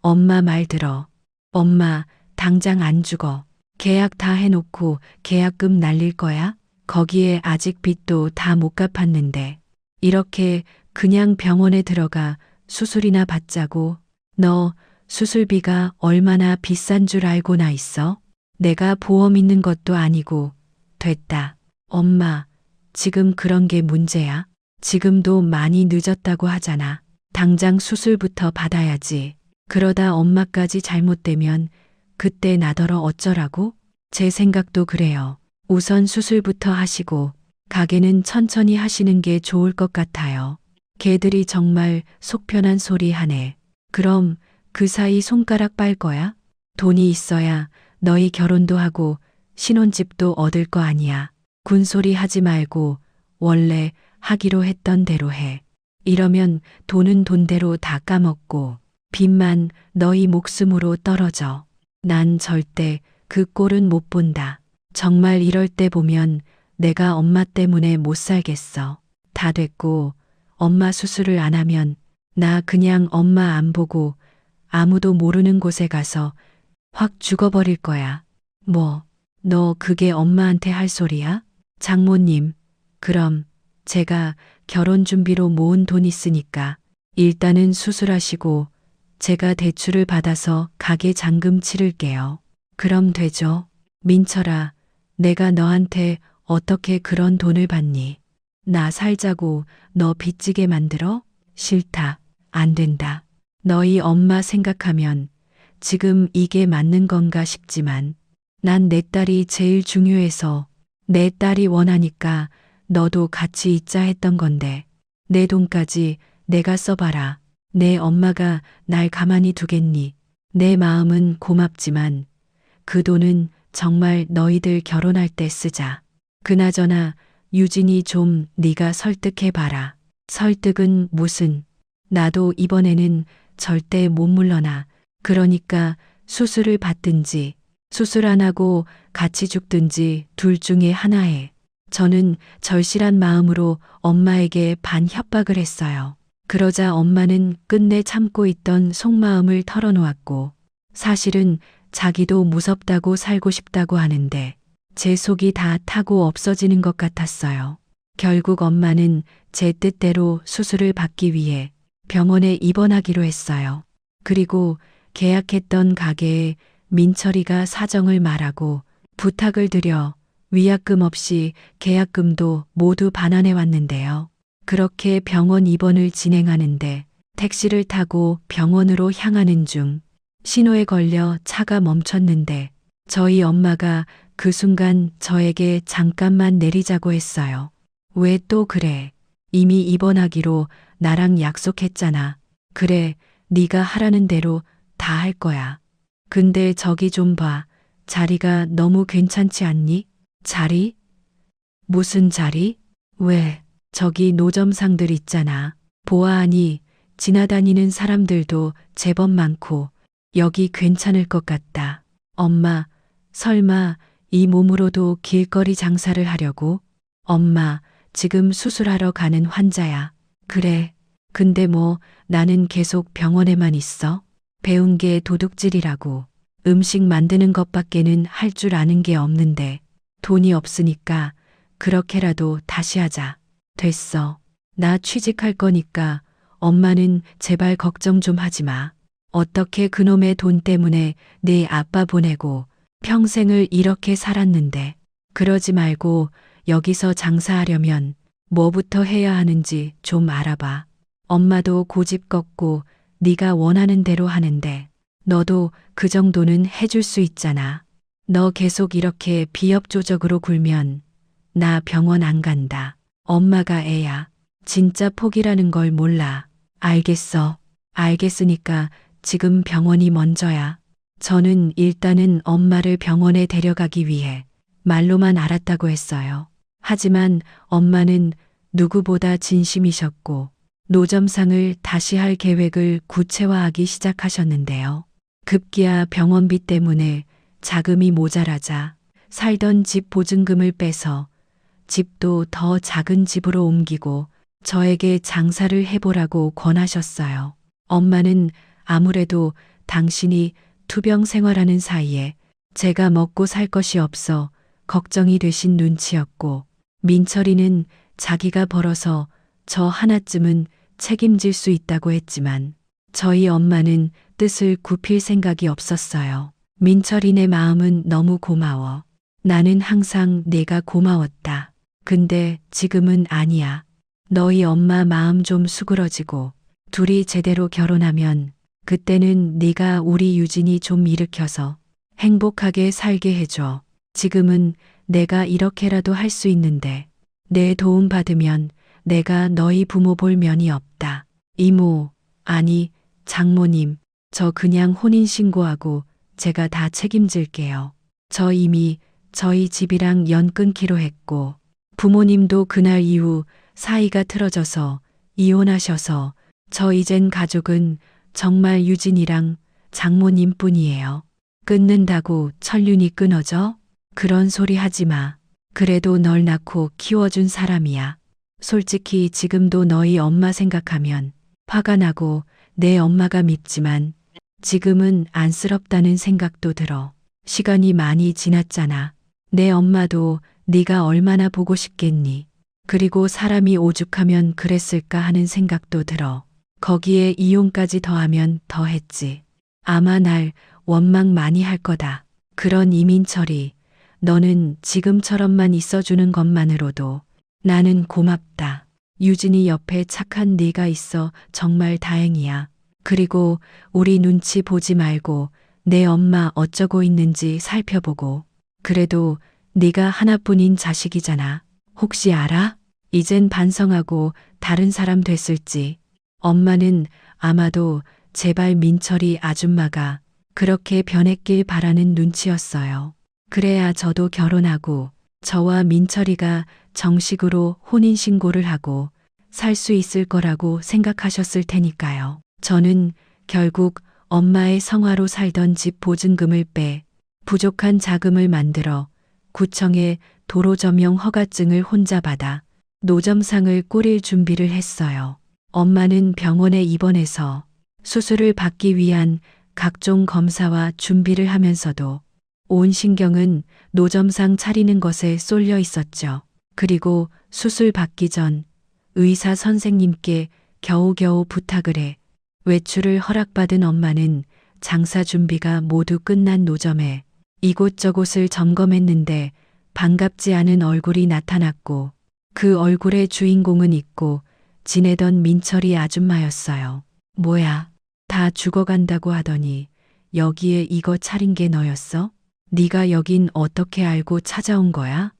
S1: 엄마 말 들어. 엄마, 당장 안 죽어. 계약 다 해놓고 계약금 날릴 거야? 거기에 아직 빚도 다 못 갚았는데. 이렇게 그냥 병원에 들어가 수술이나 받자고. 너 수술비가 얼마나 비싼 줄 알고나 있어? 내가 보험 있는 것도 아니고. 됐다. 엄마, 지금 그런 게 문제야? 지금도 많이 늦었다고 하잖아. 당장 수술부터 받아야지. 그러다 엄마까지 잘못되면 그때 나더러 어쩌라고? 제 생각도 그래요. 우선 수술부터 하시고 가게는 천천히 하시는 게 좋을 것 같아요. 걔들이 정말 속 편한 소리 하네. 그럼 그 사이 손가락 빨 거야? 돈이 있어야 너희 결혼도 하고 신혼집도 얻을 거 아니야. 군소리 하지 말고 원래 하기로 했던 대로 해. 이러면 돈은 돈대로 다 까먹고 빚만 너희 목숨으로 떨어져. 난 절대 그 꼴은 못 본다. 정말 이럴 때 보면 내가 엄마 때문에 못 살겠어. 다 됐고 엄마 수술을 안 하면 나 그냥 엄마 안 보고 아무도 모르는 곳에 가서 확 죽어버릴 거야. 뭐, 너 그게 엄마한테 할 소리야? 장모님, 그럼 제가 결혼 준비로 모은 돈 있으니까 일단은 수술하시고 제가 대출을 받아서 가게 잔금 치를게요. 그럼 되죠? 민철아, 내가 너한테 어떻게 그런 돈을 받니? 나 살자고 너 빚지게 만들어? 싫다. 안 된다. 너희 엄마 생각하면 지금 이게 맞는 건가 싶지만 난 내 딸이 제일 중요해서 내 딸이 원하니까 너도 같이 있자 했던 건데 내 돈까지 내가 써봐라. 내 엄마가 날 가만히 두겠니? 내 마음은 고맙지만 그 돈은 정말 너희들 결혼할 때 쓰자. 그나저나 유진이 좀 네가 설득해봐라. 설득은 무슨. 나도 이번에는 절대 못 물러나. 그러니까 수술을 받든지 수술 안 하고 같이 죽든지 둘 중에 하나에. 저는 절실한 마음으로 엄마에게 반협박을 했어요. 그러자 엄마는 끝내 참고 있던 속마음을 털어놓았고, 사실은 자기도 무섭다고 살고 싶다고 하는데 제 속이 다 타고 없어지는 것 같았어요. 결국 엄마는 제 뜻대로 수술을 받기 위해 병원에 입원하기로 했어요. 그리고 계약했던 가게에 민철이가 사정을 말하고 부탁을 드려 위약금 없이 계약금도 모두 반환해 왔는데요. 그렇게 병원 입원을 진행하는데 택시를 타고 병원으로 향하는 중 신호에 걸려 차가 멈췄는데 저희 엄마가 그 순간 저에게 잠깐만 내리자고 했어요. 왜 또 그래? 이미 입원하기로 나랑 약속했잖아. 그래, 네가 하라는 대로 다 할 거야. 근데 저기 좀 봐. 자리가 너무 괜찮지 않니? 자리? 무슨 자리? 왜? 저기 노점상들 있잖아. 보아하니 지나다니는 사람들도 제법 많고 여기 괜찮을 것 같다. 엄마, 설마 이 몸으로도 길거리 장사를 하려고? 엄마, 지금 수술하러 가는 환자야. 그래. 근데 뭐 나는 계속 병원에만 있어. 배운 게 도둑질이라고. 음식 만드는 것밖에는 할 줄 아는 게 없는데 돈이 없으니까 그렇게라도 다시 하자. 됐어. 나 취직할 거니까 엄마는 제발 걱정 좀 하지 마. 어떻게 그놈의 돈 때문에 내 아빠 보내고 평생을 이렇게 살았는데. 그러지 말고 여기서 장사하려면 뭐부터 해야 하는지 좀 알아봐. 엄마도 고집 꺾고 네가 원하는 대로 하는데 너도 그 정도는 해줄 수 있잖아. 너 계속 이렇게 비협조적으로 굴면 나 병원 안 간다. 엄마가 애야. 진짜 포기라는 걸 몰라. 알겠어. 알겠으니까 지금 병원이 먼저야. 저는 일단은 엄마를 병원에 데려가기 위해 말로만 알았다고 했어요. 하지만 엄마는 누구보다 진심이셨고 노점상을 다시 할 계획을 구체화하기 시작하셨는데요. 급기야 병원비 때문에 자금이 모자라자 살던 집 보증금을 빼서 집도 더 작은 집으로 옮기고 저에게 장사를 해보라고 권하셨어요. 엄마는 아무래도 당신이 투병 생활하는 사이에 제가 먹고 살 것이 없어 걱정이 되신 눈치였고, 민철이는 자기가 벌어서 저 하나쯤은 책임질 수 있다고 했지만 저희 엄마는 뜻을 굽힐 생각이 없었어요. 민철이네 마음은 너무 고마워. 나는 항상 내가 고마웠다. 근데 지금은 아니야. 너희 엄마 마음 좀 수그러지고 둘이 제대로 결혼하면 그때는 네가 우리 유진이 좀 일으켜서 행복하게 살게 해줘. 지금은 내가 이렇게라도 할 수 있는데 내 도움 받으면 내가 너희 부모 볼 면이 없다. 이모, 아니 장모님, 저 그냥 혼인신고하고 제가 다 책임질게요. 저 이미 저희 집이랑 연 끊기로 했고 부모님도 그날 이후 사이가 틀어져서 이혼하셔서 저 이젠 가족은 정말 유진이랑 장모님뿐이에요. 끊는다고 천륜이 끊어져? 그런 소리 하지 마. 그래도 널 낳고 키워준 사람이야. 솔직히 지금도 너희 엄마 생각하면 화가 나고 내 엄마가 밉지만 지금은 안쓰럽다는 생각도 들어. 시간이 많이 지났잖아. 내 엄마도 네가 얼마나 보고 싶겠니. 그리고 사람이 오죽하면 그랬을까 하는 생각도 들어. 거기에 이혼까지 더하면 더했지. 아마 날 원망 많이 할 거다. 그런 이민철이 너는 지금처럼만 있어주는 것만으로도 나는 고맙다. 유진이 옆에 착한 네가 있어 정말 다행이야. 그리고 우리 눈치 보지 말고 내 엄마 어쩌고 있는지 살펴보고. 그래도 네가 하나뿐인 자식이잖아. 혹시 알아? 이젠 반성하고 다른 사람 됐을지. 엄마는 아마도 제발 민철이 아줌마가 그렇게 변했길 바라는 눈치였어요. 그래야 저도 결혼하고 저와 민철이가 정식으로 혼인신고를 하고 살 수 있을 거라고 생각하셨을 테니까요. 저는 결국 엄마의 성화로 살던 집 보증금을 빼 부족한 자금을 만들어 구청에 도로 점용 허가증을 혼자 받아 노점상을 꾸릴 준비를 했어요. 엄마는 병원에 입원해서 수술을 받기 위한 각종 검사와 준비를 하면서도 온 신경은 노점상 차리는 것에 쏠려 있었죠. 그리고 수술 받기 전 의사 선생님께 겨우겨우 부탁을 해 외출을 허락받은 엄마는 장사 준비가 모두 끝난 노점에 이곳저곳을 점검했는데 반갑지 않은 얼굴이 나타났고 그 얼굴의 주인공은 잊고 지내던 민철이 아줌마였어요. 뭐야, 다 죽어간다고 하더니 여기에 이거 차린 게 너였어? 네가 여긴 어떻게 알고 찾아온 거야?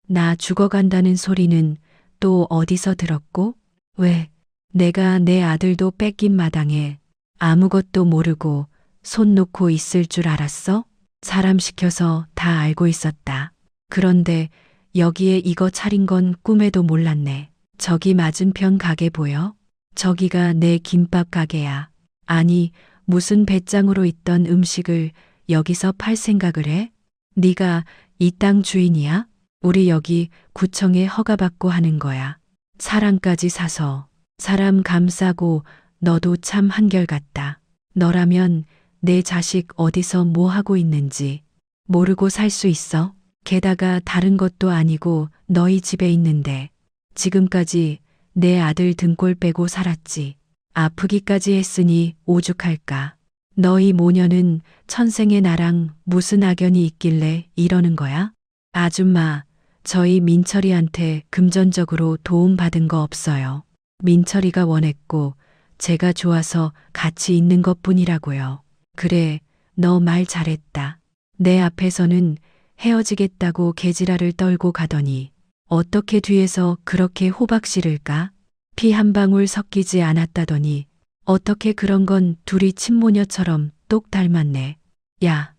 S1: 나 죽어간다는 소리는 또 어디서 들었고? 왜 내가 내 아들도 뺏긴 마당에 아무것도 모르고 손 놓고 있을 줄 알았어? 사람 시켜서 다 알고 있었다. 그런데 여기에 이거 차린 건 꿈에도 몰랐네. 저기 맞은편 가게 보여? 저기가 내 김밥 가게야. 아니, 무슨 배짱으로 있던 음식을 여기서 팔 생각을 해? 네가 이 땅 주인이야? 우리 여기 구청에 허가받고 하는 거야. 사람까지 사서 사람 감싸고 너도 참 한결같다. 너라면 내 자식 어디서 뭐 하고 있는지 모르고 살 수 있어? 게다가 다른 것도 아니고 너희 집에 있는데 지금까지 내 아들 등골 빼고 살았지. 아프기까지 했으니 오죽할까. 너희 모녀는 천생에 나랑 무슨 악연이 있길래 이러는 거야? 아줌마, 저희 민철이한테 금전적으로 도움받은 거 없어요. 민철이가 원했고 제가 좋아서 같이 있는 것뿐이라고요. 그래, 너 말 잘했다. 내 앞에서는 헤어지겠다고 개지랄을 떨고 가더니 어떻게 뒤에서 그렇게 호박 씨를까? 피 한 방울 섞이지 않았다더니 어떻게 그런 건 둘이 친모녀처럼 똑 닮았네. 야,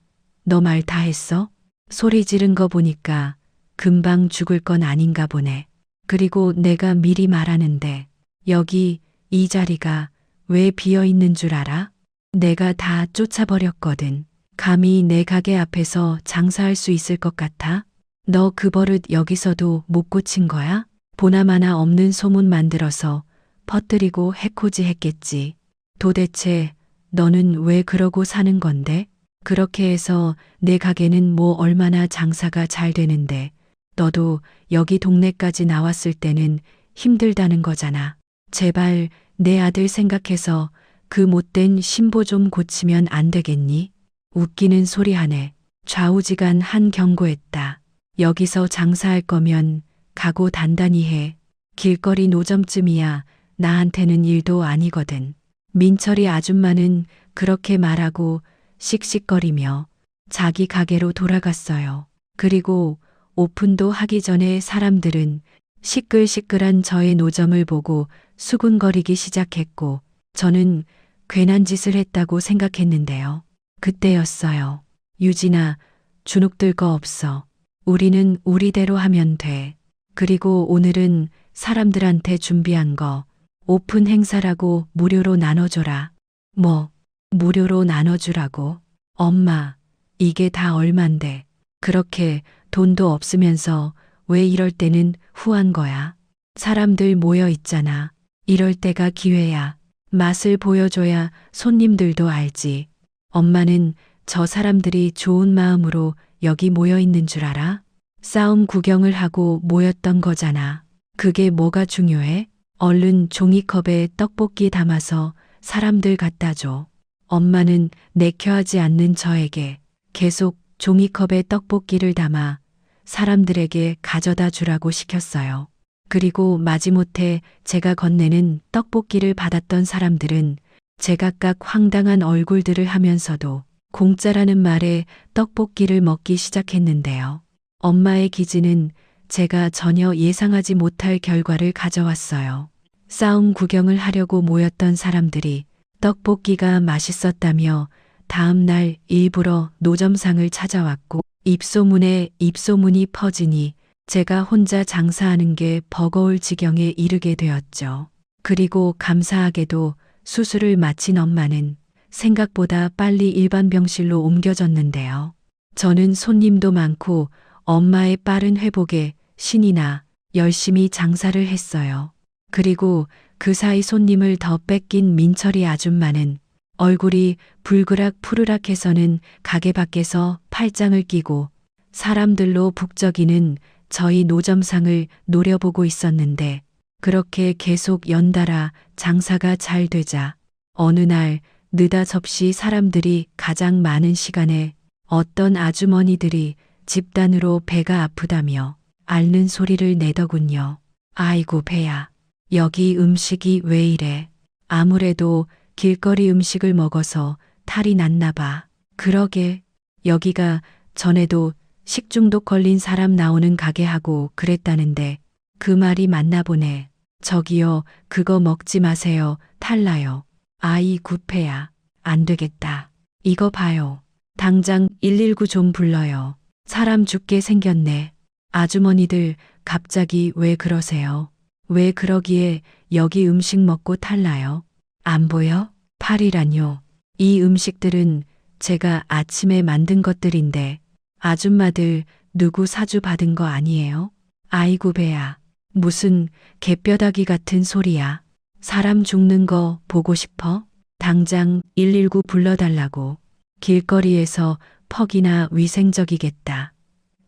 S1: 너 말 다 했어? 소리 지른 거 보니까 금방 죽을 건 아닌가 보네. 그리고 내가 미리 말하는데 여기 이 자리가 왜 비어 있는 줄 알아? 내가 다 쫓아버렸거든. 감히 내 가게 앞에서 장사할 수 있을 것 같아? 너 그 버릇 여기서도 못 고친 거야? 보나마나 없는 소문 만들어서 퍼뜨리고 해코지 했겠지. 도대체 너는 왜 그러고 사는 건데? 그렇게 해서 내 가게는 뭐 얼마나 장사가 잘 되는데 너도 여기 동네까지 나왔을 때는 힘들다는 거잖아. 제발 내 아들 생각해서 그 못된 신보 좀 고치면 안 되겠니? 웃기는 소리 하네. 좌우지간 경고했다. 여기서 장사할 거면 각오 단단히 해. 길거리 노점쯤이야 나한테는 일도 아니거든. 민철이 아줌마는 그렇게 말하고 씩씩거리며 자기 가게로 돌아갔어요. 그리고 오픈도 하기 전에 사람들은 시끌시끌한 저의 노점을 보고 수군거리기 시작했고 저는 괜한 짓을 했다고 생각했는데요. 그때였어요. 유진아, 주눅들 거 없어. 우리는 우리대로 하면 돼. 그리고 오늘은 사람들한테 준비한 거 오픈 행사라고 무료로 나눠줘라. 뭐, 무료로 나눠주라고? 엄마, 이게 다 얼만데. 그렇게 돈도 없으면서 왜 이럴 때는 후한 거야? 사람들 모여 있잖아. 이럴 때가 기회야. 맛을 보여줘야 손님들도 알지. 엄마는 저 사람들이 좋은 마음으로 여기 모여 있는 줄 알아? 싸움 구경을 하고 모였던 거잖아. 그게 뭐가 중요해? 얼른 종이컵에 떡볶이 담아서 사람들 갖다 줘. 엄마는 내켜하지 않는 저에게 계속 종이컵에 떡볶이를 담아 사람들에게 가져다 주라고 시켰어요. 그리고 마지못해 제가 건네는 떡볶이를 받았던 사람들은 제각각 황당한 얼굴들을 하면서도 공짜라는 말에 떡볶이를 먹기 시작했는데요. 엄마의 기지는 제가 전혀 예상하지 못할 결과를 가져왔어요. 싸움 구경을 하려고 모였던 사람들이 떡볶이가 맛있었다며 다음 날 일부러 노점상을 찾아왔고 입소문에 입소문이 퍼지니 제가 혼자 장사하는 게 버거울 지경에 이르게 되었죠. 그리고 감사하게도 수술을 마친 엄마는 생각보다 빨리 일반 병실로 옮겨졌는데요. 저는 손님도 많고 엄마의 빠른 회복에 신이 나 열심히 장사를 했어요. 그리고 그 사이 손님을 더 뺏긴 민철이 아줌마는 얼굴이 불그락 푸르락해서는 가게 밖에서 팔짱을 끼고 사람들로 북적이는 저희 노점상을 노려보고 있었는데 그렇게 계속 연달아 장사가 잘 되자 어느 날 느닷없이 사람들이 가장 많은 시간에 어떤 아주머니들이 집단으로 배가 아프다며 앓는 소리를 내더군요. 아이고 배야. 여기 음식이 왜 이래? 아무래도 길거리 음식을 먹어서 탈이 났나 봐. 그러게 여기가 전에도 식중독 걸린 사람 나오는 가게하고 그랬다는데 그 말이 맞나 보네. 저기요, 그거 먹지 마세요. 탈나요. 아이 구패야. 안 되겠다. 이거 봐요. 당장 119 좀 불러요. 사람 죽게 생겼네. 아주머니들 갑자기 왜 그러세요? 왜 그러기에 여기 음식 먹고 탈나요? 안 보여? 팔이라뇨. 이 음식들은 제가 아침에 만든 것들인데 아줌마들 누구 사주 받은 거 아니에요? 아이고 배야. 무슨 개뼈다귀 같은 소리야. 사람 죽는 거 보고 싶어? 당장 119 불러달라고. 길거리에서 퍽이나 위생적이겠다.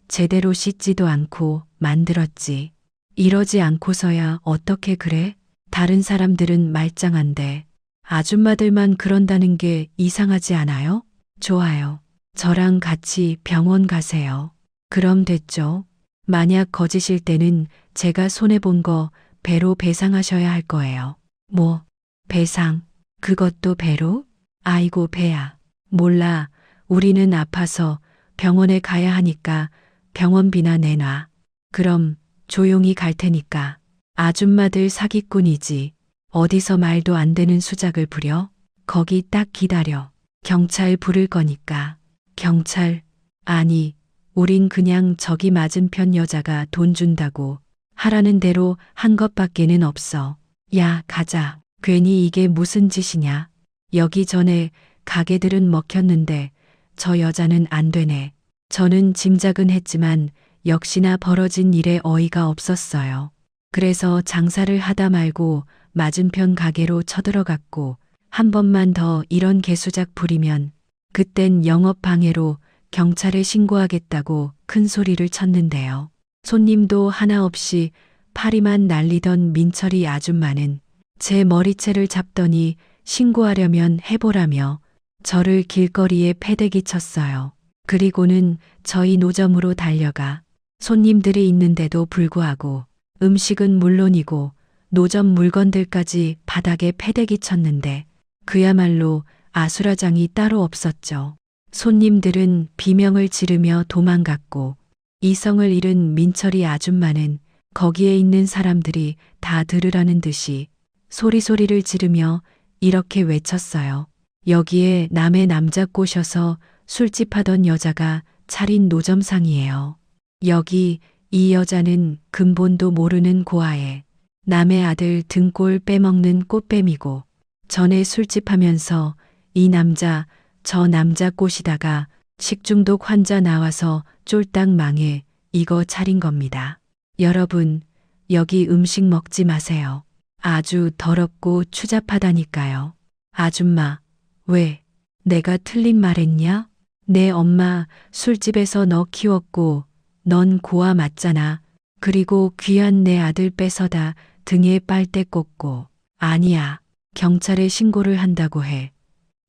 S1: 제대로 씻지도 않고 만들었지. 이러지 않고서야 어떻게 그래? 다른 사람들은 말짱한데 아줌마들만 그런다는 게 이상하지 않아요? 좋아요. 저랑 같이 병원 가세요. 그럼 됐죠. 만약 거짓일 때는 제가 손해본 거 배로 배상하셔야 할 거예요. 뭐, 배상? 그것도 배로? 아이고 배야. 몰라. 우리는 아파서 병원에 가야 하니까 병원비나 내놔. 그럼 조용히 갈 테니까. 아줌마들 사기꾼이지. 어디서 말도 안 되는 수작을 부려? 거기 딱 기다려. 경찰 부를 거니까. 경찰? 아니, 우린 그냥 저기 맞은편 여자가 돈 준다고 하라는 대로 한 것밖에는 없어. 야, 가자. 괜히 이게 무슨 짓이냐. 여기 전에 가게들은 먹혔는데 저 여자는 안 되네. 저는 짐작은 했지만 역시나 벌어진 일에 어이가 없었어요. 그래서 장사를 하다 말고 맞은편 가게로 쳐들어갔고 한 번만 더 이런 개수작 부리면 그땐 영업방해로 경찰에 신고하겠다고 큰 소리를 쳤는데요. 손님도 하나 없이 파리만 날리던 민철이 아줌마는 제 머리채를 잡더니 신고하려면 해보라며 저를 길거리에 패대기 쳤어요. 그리고는 저희 노점으로 달려가 손님들이 있는데도 불구하고 음식은 물론이고 노점 물건들까지 바닥에 패대기 쳤는데 그야말로 아수라장이 따로 없었죠. 손님들은 비명을 지르며 도망갔고 이성을 잃은 민철이 아줌마는 거기에 있는 사람들이 다 들으라는 듯이 소리소리를 지르며 이렇게 외쳤어요. 여기에 남의 남자 꼬셔서 술집 하던 여자가 차린 노점상이에요. 여기 이 여자는 근본도 모르는 고아에 남의 아들 등골 빼먹는 꽃뱀이고 전에 술집 하면서 이 남자 저 남자 꼬시다가 식중독 환자 나와서 쫄딱 망해 이거 차린 겁니다. 여러분, 여기 음식 먹지 마세요. 아주 더럽고 추잡하다니까요. 아줌마, 왜? 내가 틀린 말했냐? 내 엄마 술집에서 너 키웠고 넌 고아 맞잖아. 그리고 귀한 내 아들 뺏어다 등에 빨대 꽂고. 아니야. 경찰에 신고를 한다고 해.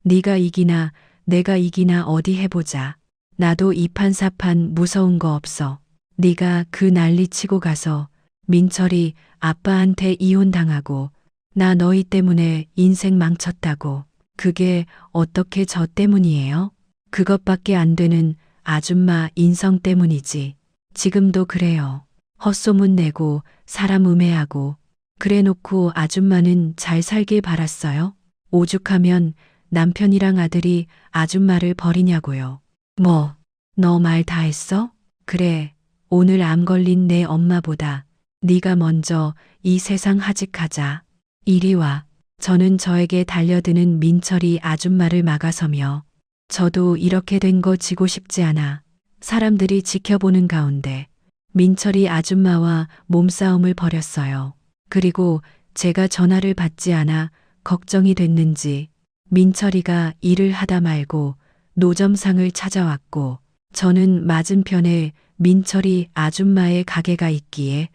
S1: 네가 이기나 내가 이기나 어디 해보자. 나도 이판사판 무서운 거 없어. 네가 그 난리 치고 가서 민철이 아빠한테 이혼당하고 나 너희 때문에 인생 망쳤다고. 그게 어떻게 저 때문이에요? 그것밖에 안 되는 아줌마 인성 때문이지. 지금도 그래요. 헛소문 내고 사람 음해하고 그래 놓고 아줌마는 잘 살길 바랐어요. 오죽하면 남편이랑 아들이 아줌마를 버리냐고요. 뭐, 너 말 다 했어? 그래, 오늘 암 걸린 내 엄마보다 네가 먼저 이 세상 하직하자. 이리 와. 저는 저에게 달려드는 민철이 아줌마를 막아서며 저도 이렇게 된 거 지고 싶지 않아 사람들이 지켜보는 가운데 민철이 아줌마와 몸싸움을 벌였어요. 그리고 제가 전화를 받지 않아 걱정이 됐는지 민철이가 일을 하다 말고 노점상을 찾아왔고 저는 맞은편에 민철이 아줌마의 가게가 있기에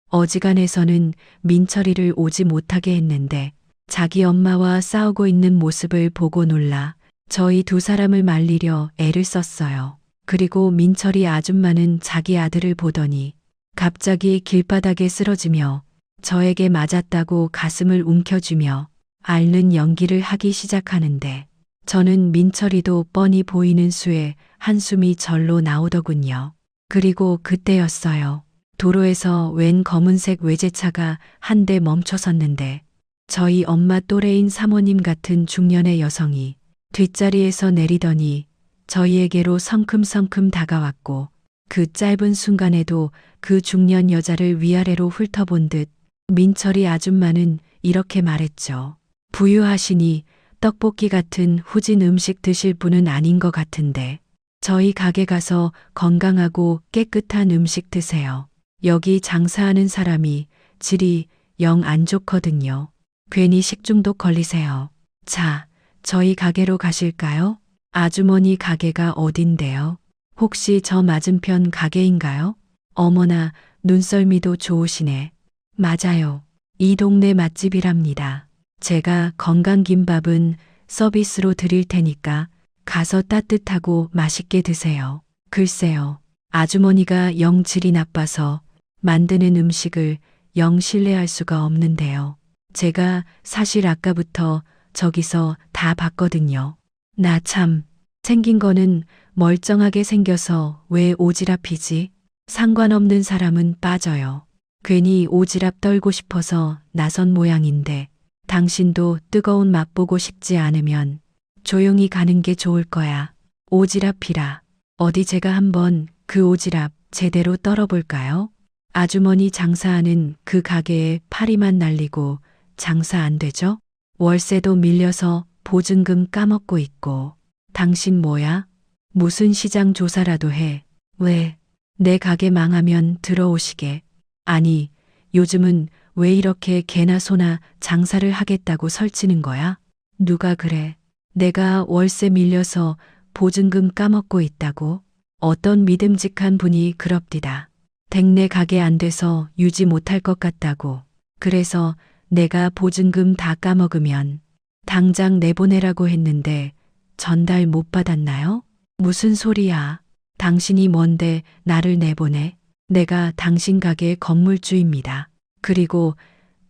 S1: 어지간해서는 민철이를 오지 못하게 했는데 자기 엄마와 싸우고 있는 모습을 보고 놀라 저희 두 사람을 말리려 애를 썼어요. 그리고 민철이 아줌마는 자기 아들을 보더니 갑자기 길바닥에 쓰러지며 저에게 맞았다고 가슴을 움켜쥐며 앓는 연기를 하기 시작하는데 저는 민철이도 뻔히 보이는 수에 한숨이 절로 나오더군요. 그리고 그때였어요. 도로에서 웬 검은색 외제차가 한 대 멈춰섰는데 저희 엄마 또래인 사모님 같은 중년의 여성이 뒷자리에서 내리더니 저희에게로 성큼성큼 다가왔고 그 짧은 순간에도 그 중년 여자를 위아래로 훑어본 듯 민철이 아줌마는 이렇게 말했죠. 부유하시니 떡볶이 같은 후진 음식 드실 분은 아닌 것 같은데 저희 가게 가서 건강하고 깨끗한 음식 드세요. 여기 장사하는 사람이 질이 영 안 좋거든요. 괜히 식중독 걸리세요. 자, 저희 가게로 가실까요? 아주머니 가게가 어딘데요? 혹시 저 맞은편 가게인가요? 어머나, 눈썰미도 좋으시네. 맞아요. 이 동네 맛집이랍니다. 제가 건강김밥은 서비스로 드릴 테니까 가서 따뜻하고 맛있게 드세요. 글쎄요. 아주머니가 영 질이 나빠서 만드는 음식을 영 신뢰할 수가 없는데요. 제가 사실 아까부터 저기서 다 봤거든요. 나 참, 생긴 거는 멀쩡하게 생겨서 왜 오지랖이지? 상관없는 사람은 빠져요. 괜히 오지랖 떨고 싶어서 나선 모양인데 당신도 뜨거운 맛 보고 싶지 않으면 조용히 가는 게 좋을 거야. 오지랖이라. 어디 제가 한번 그 오지랖 제대로 떨어볼까요? 아주머니 장사하는 그 가게에 파리만 날리고 장사 안 되죠? 월세도 밀려서 보증금 까먹고 있고. 당신 뭐야? 무슨 시장 조사라도 해. 왜? 내 가게 망하면 들어오시게. 아니, 요즘은 왜 이렇게 개나 소나 장사를 하겠다고 설치는 거야? 누가 그래? 내가 월세 밀려서 보증금 까먹고 있다고? 어떤 믿음직한 분이 그럽디다. 댁내 가게 안 돼서 유지 못할 것 같다고. 그래서 내가 보증금 다 까먹으면 당장 내보내라고 했는데 전달 못 받았나요? 무슨 소리야? 당신이 뭔데 나를 내보내? 내가 당신 가게 건물주입니다. 그리고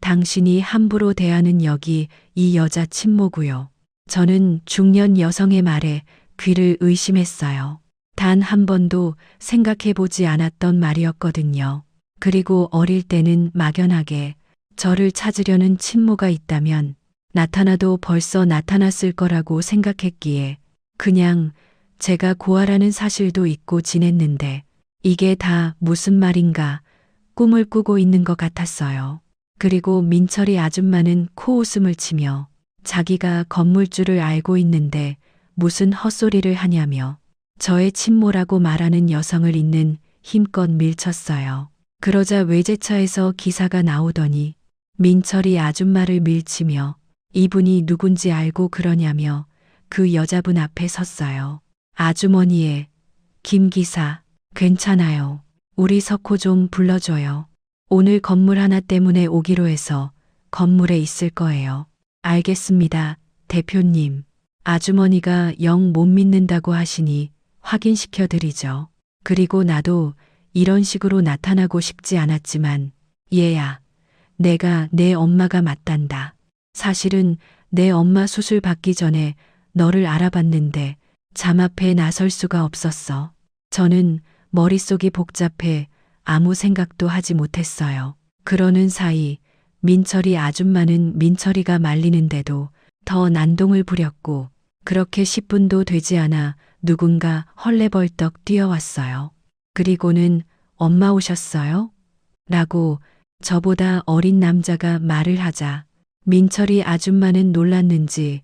S1: 당신이 함부로 대하는 여기 이 여자 친모고요. 저는 중년 여성의 말에 귀를 의심했어요. 단 한 번도 생각해 보지 않았던 말이었거든요. 그리고 어릴 때는 막연하게 저를 찾으려는 친모가 있다면 나타나도 벌써 나타났을 거라고 생각했기에 그냥 제가 고아라는 사실도 잊고 지냈는데 이게 다 무슨 말인가 꿈을 꾸고 있는 것 같았어요. 그리고 민철이 아줌마는 코웃음을 치며 자기가 건물주를 알고 있는데 무슨 헛소리를 하냐며 저의 친모라고 말하는 여성을 잇는 힘껏 밀쳤어요. 그러자 외제차에서 기사가 나오더니 민철이 아줌마를 밀치며 이분이 누군지 알고 그러냐며 그 여자분 앞에 섰어요. 아주머니의 김 기사, 괜찮아요. 우리 석호 좀 불러줘요. 오늘 건물 하나 때문에 오기로 해서 건물에 있을 거예요. 알겠습니다, 대표님. 아주머니가 영 못 믿는다고 하시니 확인시켜 드리죠. 그리고 나도 이런 식으로 나타나고 싶지 않았지만 얘야, 내가 내 엄마가 맞단다. 사실은 내 엄마 수술 받기 전에 너를 알아봤는데 잠 앞에 나설 수가 없었어. 저는 머릿속이 복잡해 아무 생각도 하지 못했어요. 그러는 사이 민철이 아줌마는 민철이가 말리는데도 더 난동을 부렸고 그렇게 10분도 되지 않아 누군가 헐레벌떡 뛰어왔어요. 그리고는 엄마 오셨어요? 라고 저보다 어린 남자가 말을 하자 민철이 아줌마는 놀랐는지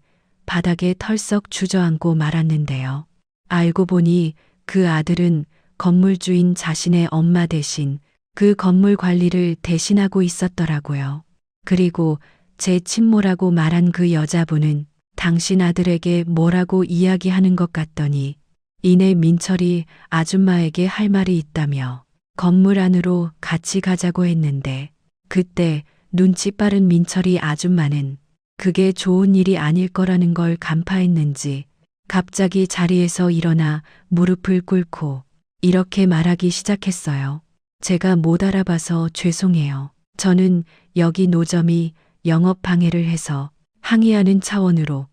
S1: 바닥에 털썩 주저앉고 말았는데요. 알고 보니 그 아들은 건물주인 자신의 엄마 대신 그 건물 관리를 대신하고 있었더라고요. 그리고 제 친모라고 말한 그 여자분은 당신 아들에게 뭐라고 이야기하는 것 같더니 이내 민철이 아줌마에게 할 말이 있다며 건물 안으로 같이 가자고 했는데 그때 눈치 빠른 민철이 아줌마는 그게 좋은 일이 아닐 거라는 걸 간파했는지 갑자기 자리에서 일어나 무릎을 꿇고 이렇게 말하기 시작했어요. 제가 못 알아봐서 죄송해요. 저는 여기 노점이 영업 방해를 해서 항의하는 차원으로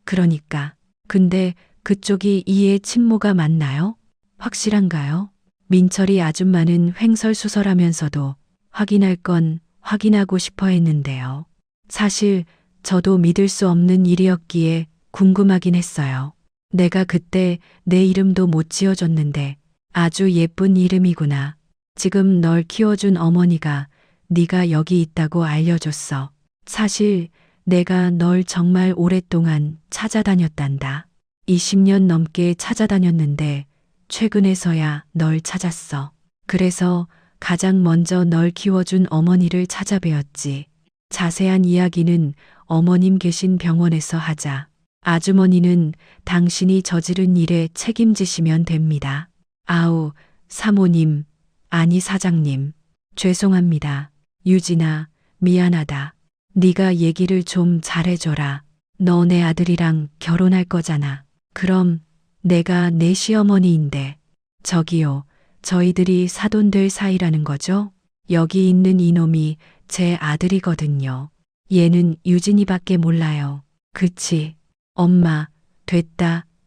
S1: 그러니까. 근데 그쪽이 이해 친모가 맞나요? 확실한가요? 민철이 아줌마는 횡설수설하면서도 확인할 건 확인하고 싶어 했는데요. 사실 저도 믿을 수 없는 일이었기에 궁금하긴 했어요. 내가 그때 내 이름도 못 지어줬는데 아주 예쁜 이름이구나. 지금 널 키워준 어머니가 네가 여기 있다고 알려줬어. 사실 내가 널 정말 오랫동안 찾아다녔단다. 20년 넘게 찾아다녔는데 최근에서야 널 찾았어. 그래서 가장 먼저 널 키워준 어머니를 찾아뵈었지. 자세한 이야기는 어머님 계신 병원에서 하자. 아주머니는 당신이 저지른 일에 책임지시면 됩니다. 아우, 사모님, 아니 사장님. 죄송합니다. 유진아, 미안하다. 네가 얘기를 좀 잘해줘라. 너 내 아들이랑 결혼할 거잖아. 그럼 내가 내 시어머니인데. 저기요, 저희들이 사돈될 사이라는 거죠? 여기 있는 이놈이 제 아들이거든요. 얘는 유진이밖에 몰라요. 그치? 엄마,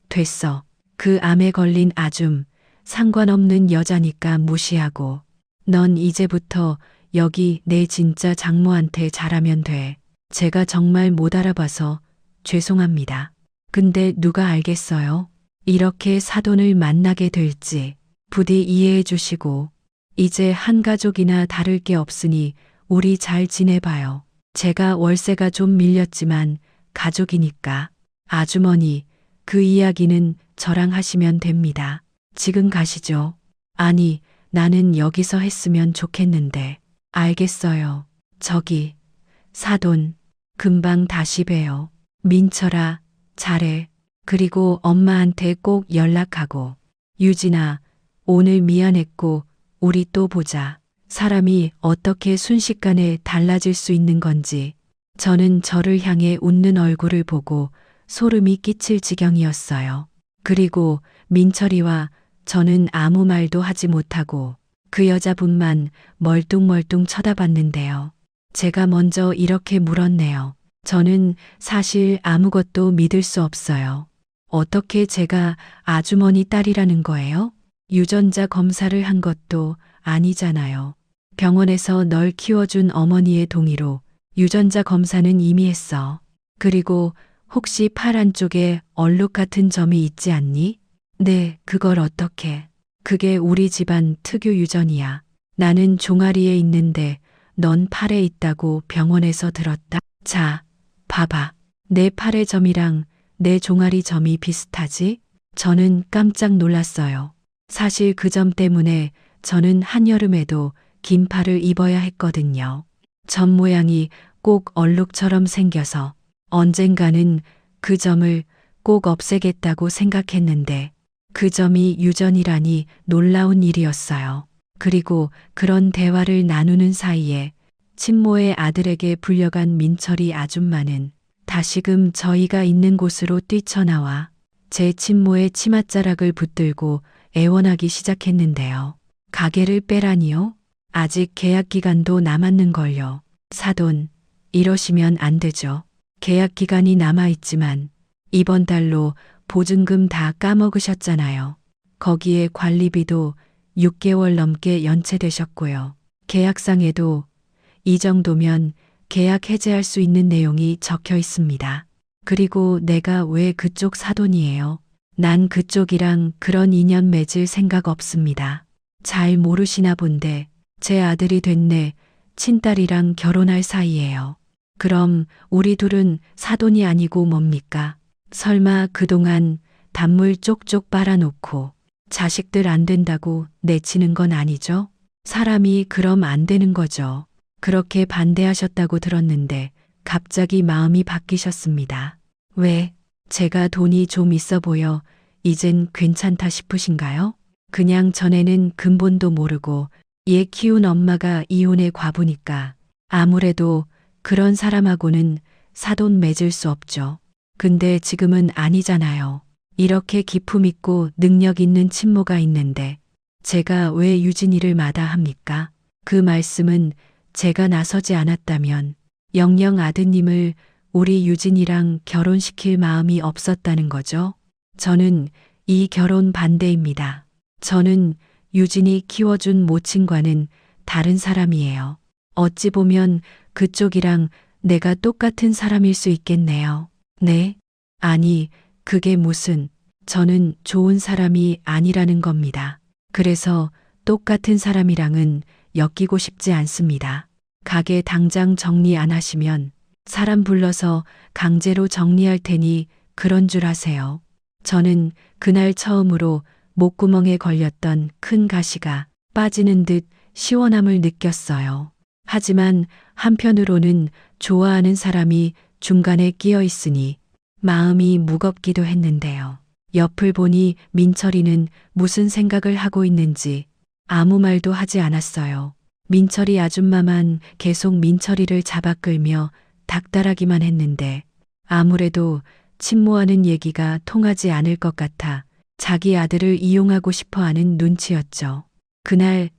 S1: 됐어. 그 암에 걸린 아줌, 상관없는 여자니까 무시하고. 넌 이제부터 여기 내 진짜 장모한테 잘하면 돼. 제가 정말 못 알아봐서 죄송합니다. 근데 누가 알겠어요? 이렇게 사돈을 만나게 될지. 부디 이해해 주시고 이제 한 가족이나 다를 게 없으니 우리 잘 지내봐요. 제가 월세가 좀 밀렸지만 가족이니까. 아주머니, 그 이야기는 저랑 하시면 됩니다. 지금 가시죠. 아니, 나는 여기서 했으면 좋겠는데. 알겠어요. 저기, 사돈, 금방 다시 봬요. 민철아, 잘해. 그리고 엄마한테 꼭 연락하고. 유진아, 오늘 미안했고 우리 또 보자. 사람이 어떻게 순식간에 달라질 수 있는 건지. 저는 저를 향해 웃는 얼굴을 보고 소름이 끼칠 지경이었어요. 그리고 민철이와 저는 아무 말도 하지 못하고 그 여자분만 멀뚱멀뚱 쳐다봤는데요. 제가 먼저 이렇게 물었네요. 저는 사실 아무것도 믿을 수 없어요. 어떻게 제가 아주머니 딸이라는 거예요? 유전자 검사를 한 것도 아니잖아요. 병원에서 널 키워준 어머니의 동의로 유전자 검사는 이미 했어. 그리고 혹시 팔 안쪽에 얼룩 같은 점이 있지 않니? 네, 그걸 어떻게? 그게 우리 집안 특유 유전이야. 나는 종아리에 있는데 넌 팔에 있다고 병원에서 들었다. 자, 봐봐. 내 팔의 점이랑 내 종아리 점이 비슷하지? 저는 깜짝 놀랐어요. 사실 그 점 때문에 저는 한여름에도 긴 팔을 입어야 했거든요. 점 모양이 꼭 얼룩처럼 생겨서 언젠가는 그 점을 꼭 없애겠다고 생각했는데 그 점이 유전이라니 놀라운 일이었어요. 그리고 그런 대화를 나누는 사이에 친모의 아들에게 불려간 민철이 아줌마는 다시금 저희가 있는 곳으로 뛰쳐나와 제 친모의 치맛자락을 붙들고 애원하기 시작했는데요. 가게를 빼라니요? 아직 계약 기간도 남았는걸요. 사돈, 이러시면 안 되죠. 계약 기간이 남아있지만 이번 달로 보증금 다 까먹으셨잖아요. 거기에 관리비도 6개월 넘게 연체되셨고요. 계약상에도 이 정도면 계약 해지할 수 있는 내용이 적혀 있습니다. 그리고 내가 왜 그쪽 사돈이에요? 난 그쪽이랑 그런 인연 맺을 생각 없습니다. 잘 모르시나 본데 제 아들이 됐네. 친딸이랑 결혼할 사이예요. 그럼 우리 둘은 사돈이 아니고 뭡니까? 설마 그동안 단물 쪽쪽 빨아놓고 자식들 안 된다고 내치는 건 아니죠? 사람이 그럼 안 되는 거죠. 그렇게 반대하셨다고 들었는데 갑자기 마음이 바뀌셨습니다. 왜? 제가 돈이 좀 있어 보여 이젠 괜찮다 싶으신가요? 그냥 전에는 근본도 모르고 얘 키운 엄마가 이혼의 과부니까 아무래도 그런 사람하고는 사돈 맺을 수 없죠. 근데 지금은 아니잖아요. 이렇게 기품 있고 능력 있는 친모가 있는데 제가 왜 유진이를 마다합니까? 그 말씀은 제가 나서지 않았다면 영영 아드님을 우리 유진이랑 결혼시킬 마음이 없었다는 거죠. 저는 이 결혼 반대입니다. 저는 유진이 키워준 모친과는 다른 사람이에요. 어찌 보면 그쪽이랑 내가 똑같은 사람일 수 있겠네요. 네? 아니, 그게 무슨, 저는 좋은 사람이 아니라는 겁니다. 그래서 똑같은 사람이랑은 엮이고 싶지 않습니다. 가게 당장 정리 안 하시면 사람 불러서 강제로 정리할 테니 그런 줄 아세요. 저는 그날 처음으로 목구멍에 걸렸던 큰 가시가 빠지는 듯 시원함을 느꼈어요. 하지만 한편으로는 좋아하는 사람이 중간에 끼어 있으니 마음이 무겁기도 했는데요. 옆을 보니 민철이는 무슨 생각을 하고 있는지 아무 말도 하지 않았어요. 민철이 아줌마만 계속 민철이를 잡아 끌며 닥달하기만 했는데 아무래도 친모하는 얘기가 통하지 않을 것 같아 자기 아들을 이용하고 싶어 하는 눈치였죠. 그날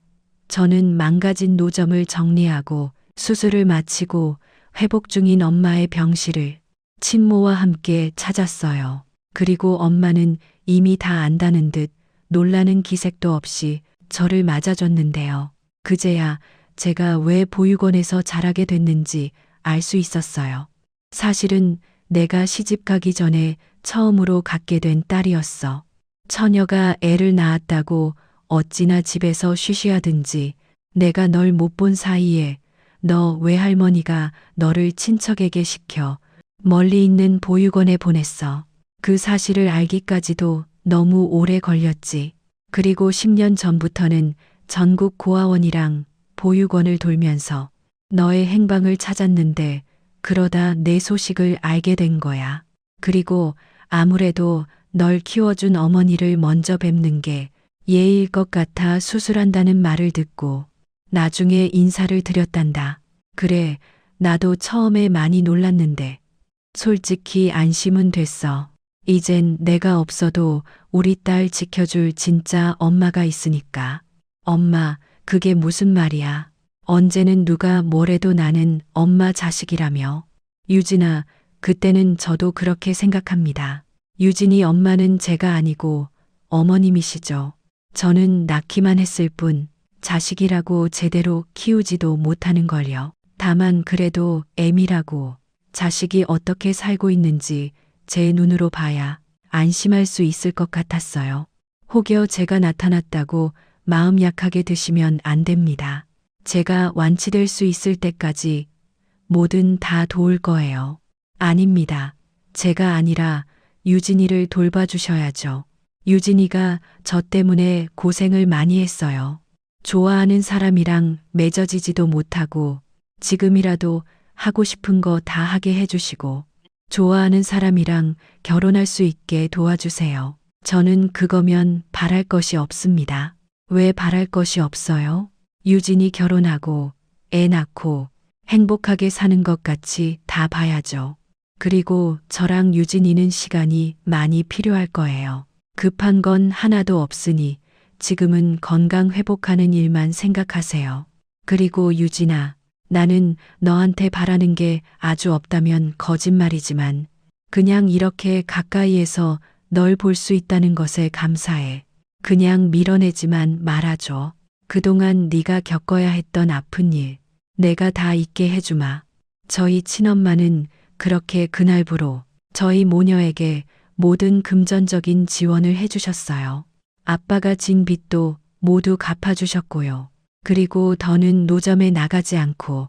S1: 저는 망가진 노점을 정리하고 수술을 마치고 회복 중인 엄마의 병실을 친모와 함께 찾았어요. 그리고 엄마는 이미 다 안다는 듯 놀라는 기색도 없이 저를 맞아줬는데요. 그제야 제가 왜 보육원에서 자라게 됐는지 알 수 있었어요. 사실은 내가 시집 가기 전에 처음으로 갖게 된 딸이었어. 처녀가 애를 낳았다고 어찌나 집에서 쉬쉬하든지 내가 널 못 본 사이에 너 외할머니가 너를 친척에게 시켜 멀리 있는 보육원에 보냈어. 그 사실을 알기까지도 너무 오래 걸렸지. 그리고 10년 전부터는 전국 고아원이랑 보육원을 돌면서 너의 행방을 찾았는데 그러다 내 소식을 알게 된 거야. 그리고 아무래도 널 키워준 어머니를 먼저 뵙는 게 예의일 것 같아 수술한다는 말을 듣고 나중에 인사를 드렸단다. 그래, 나도 처음에 많이 놀랐는데 솔직히 안심은 됐어. 이젠 내가 없어도 우리 딸 지켜줄 진짜 엄마가 있으니까. 엄마, 그게 무슨 말이야. 언제는 누가 뭐래도 나는 엄마 자식이라며. 유진아, 그때는 저도 그렇게 생각합니다. 유진이 엄마는 제가 아니고 어머님이시죠. 저는 낳기만 했을 뿐 자식이라고 제대로 키우지도 못하는 걸요. 다만 그래도 애미라고 자식이 어떻게 살고 있는지 제 눈으로 봐야 안심할 수 있을 것 같았어요. 혹여 제가 나타났다고 마음 약하게 드시면 안 됩니다. 제가 완치될 수 있을 때까지 뭐든 다 도울 거예요. 아닙니다. 제가 아니라 유진이를 돌봐주셔야죠. 유진이가 저 때문에 고생을 많이 했어요. 좋아하는 사람이랑 맺어지지도 못하고 지금이라도 하고 싶은 거 다 하게 해주시고 좋아하는 사람이랑 결혼할 수 있게 도와주세요. 저는 그거면 바랄 것이 없습니다. 왜 바랄 것이 없어요? 유진이 결혼하고 애 낳고 행복하게 사는 것 같이 다 봐야죠. 그리고 저랑 유진이는 시간이 많이 필요할 거예요. 급한 건 하나도 없으니 지금은 건강 회복하는 일만 생각하세요. 그리고 유진아, 나는 너한테 바라는 게 아주 없다면 거짓말이지만 그냥 이렇게 가까이에서 널 볼 수 있다는 것에 감사해. 그냥 밀어내지만 말아줘. 그동안 네가 겪어야 했던 아픈 일 내가 다 잊게 해주마. 저희 친엄마는 그렇게 그날부로 저희 모녀에게 모든 금전적인 지원을 해주셨어요. 아빠가 진 빚도 모두 갚아주셨고요. 그리고 더는 노점에 나가지 않고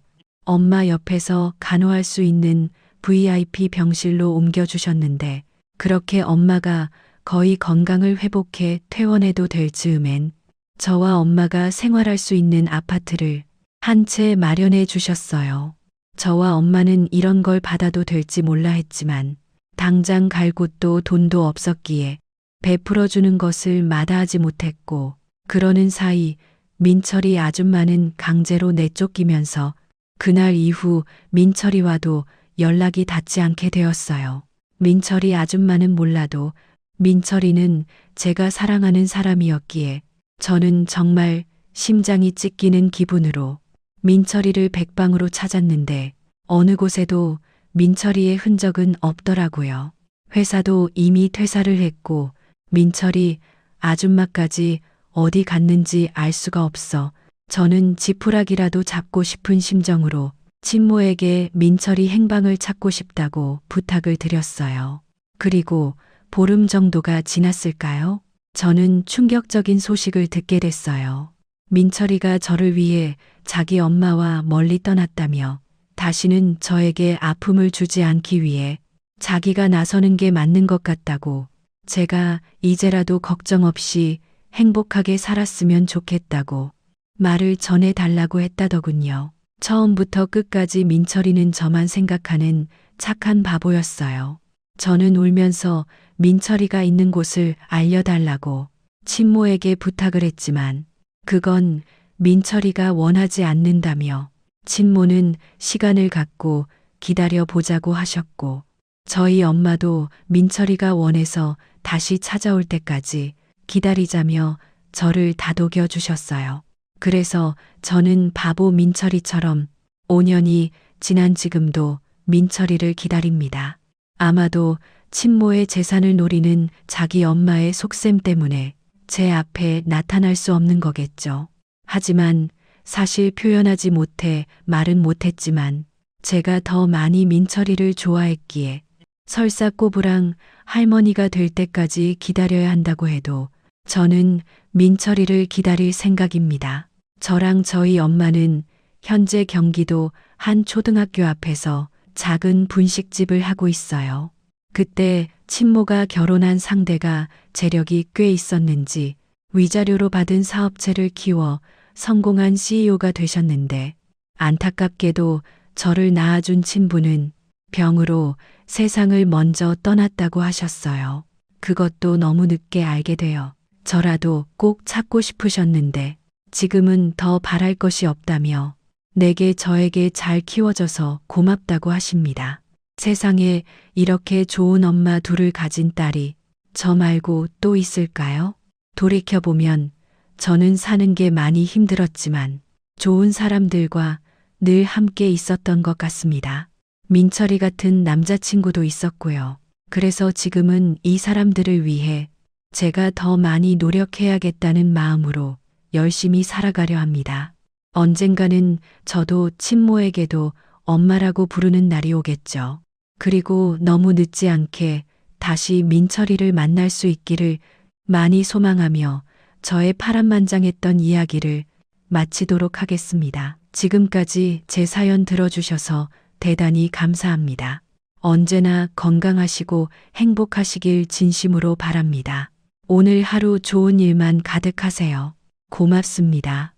S1: 엄마 옆에서 간호할 수 있는 VIP 병실로 옮겨주셨는데 그렇게 엄마가 거의 건강을 회복해 퇴원해도 될 즈음엔 저와 엄마가 생활할 수 있는 아파트를 한 채 마련해 주셨어요. 저와 엄마는 이런 걸 받아도 될지 몰라 했지만 당장 갈 곳도 돈도 없었기에 베풀어 주는 것을 마다하지 못했고 그러는 사이 민철이 아줌마는 강제로 내쫓기면서 그날 이후 민철이와도 연락이 닿지 않게 되었어요. 민철이 아줌마는 몰라도 민철이는 제가 사랑하는 사람이었기에 저는 정말 심장이 찢기는 기분으로 민철이를 백방으로 찾았는데 어느 곳에도 민철이의 흔적은 없더라고요. 회사도 이미 퇴사를 했고 민철이 아줌마까지 어디 갔는지 알 수가 없어 저는 지푸라기라도 잡고 싶은 심정으로 친모에게 민철이 행방을 찾고 싶다고 부탁을 드렸어요. 그리고 보름 정도가 지났을까요? 저는 충격적인 소식을 듣게 됐어요. 민철이가 저를 위해 자기 엄마와 멀리 떠났다며 다시는 저에게 아픔을 주지 않기 위해 자기가 나서는 게 맞는 것 같다고 제가 이제라도 걱정 없이 행복하게 살았으면 좋겠다고 말을 전해달라고 했다더군요. 처음부터 끝까지 민철이는 저만 생각하는 착한 바보였어요. 저는 울면서 민철이가 있는 곳을 알려달라고 친모에게 부탁을 했지만 그건 민철이가 원하지 않는다며 친모는 시간을 갖고 기다려 보자고 하셨고 저희 엄마도 민철이가 원해서 다시 찾아올 때까지 기다리자며 저를 다독여 주셨어요. 그래서 저는 바보 민철이처럼 5년이 지난 지금도 민철이를 기다립니다. 아마도 친모의 재산을 노리는 자기 엄마의 속셈 때문에 제 앞에 나타날 수 없는 거겠죠. 하지만 사실 표현하지 못해 말은 못했지만 제가 더 많이 민철이를 좋아했기에 설사 꼬부랑 할머니가 될 때까지 기다려야 한다고 해도 저는 민철이를 기다릴 생각입니다. 저랑 저희 엄마는 현재 경기도 한 초등학교 앞에서 작은 분식집을 하고 있어요. 그때 친모가 결혼한 상대가 재력이 꽤 있었는지 위자료로 받은 사업체를 키워 성공한 CEO가 되셨는데 안타깝게도 저를 낳아준 친부는 병으로 세상을 먼저 떠났다고 하셨어요. 그것도 너무 늦게 알게 되어 저라도 꼭 찾고 싶으셨는데 지금은 더 바랄 것이 없다며 내게 저에게 잘 키워줘서 고맙다고 하십니다. 세상에 이렇게 좋은 엄마 둘을 가진 딸이 저 말고 또 있을까요? 돌이켜보면 저는 사는 게 많이 힘들었지만 좋은 사람들과 늘 함께 있었던 것 같습니다. 민철이 같은 남자친구도 있었고요. 그래서 지금은 이 사람들을 위해 제가 더 많이 노력해야겠다는 마음으로 열심히 살아가려 합니다. 언젠가는 저도 친모에게도 엄마라고 부르는 날이 오겠죠. 그리고 너무 늦지 않게 다시 민철이를 만날 수 있기를 많이 소망하며 저의 파란만장했던 이야기를 마치도록 하겠습니다. 지금까지 제 사연 들어주셔서 대단히 감사합니다. 언제나 건강하시고 행복하시길 진심으로 바랍니다. 오늘 하루 좋은 일만 가득하세요. 고맙습니다.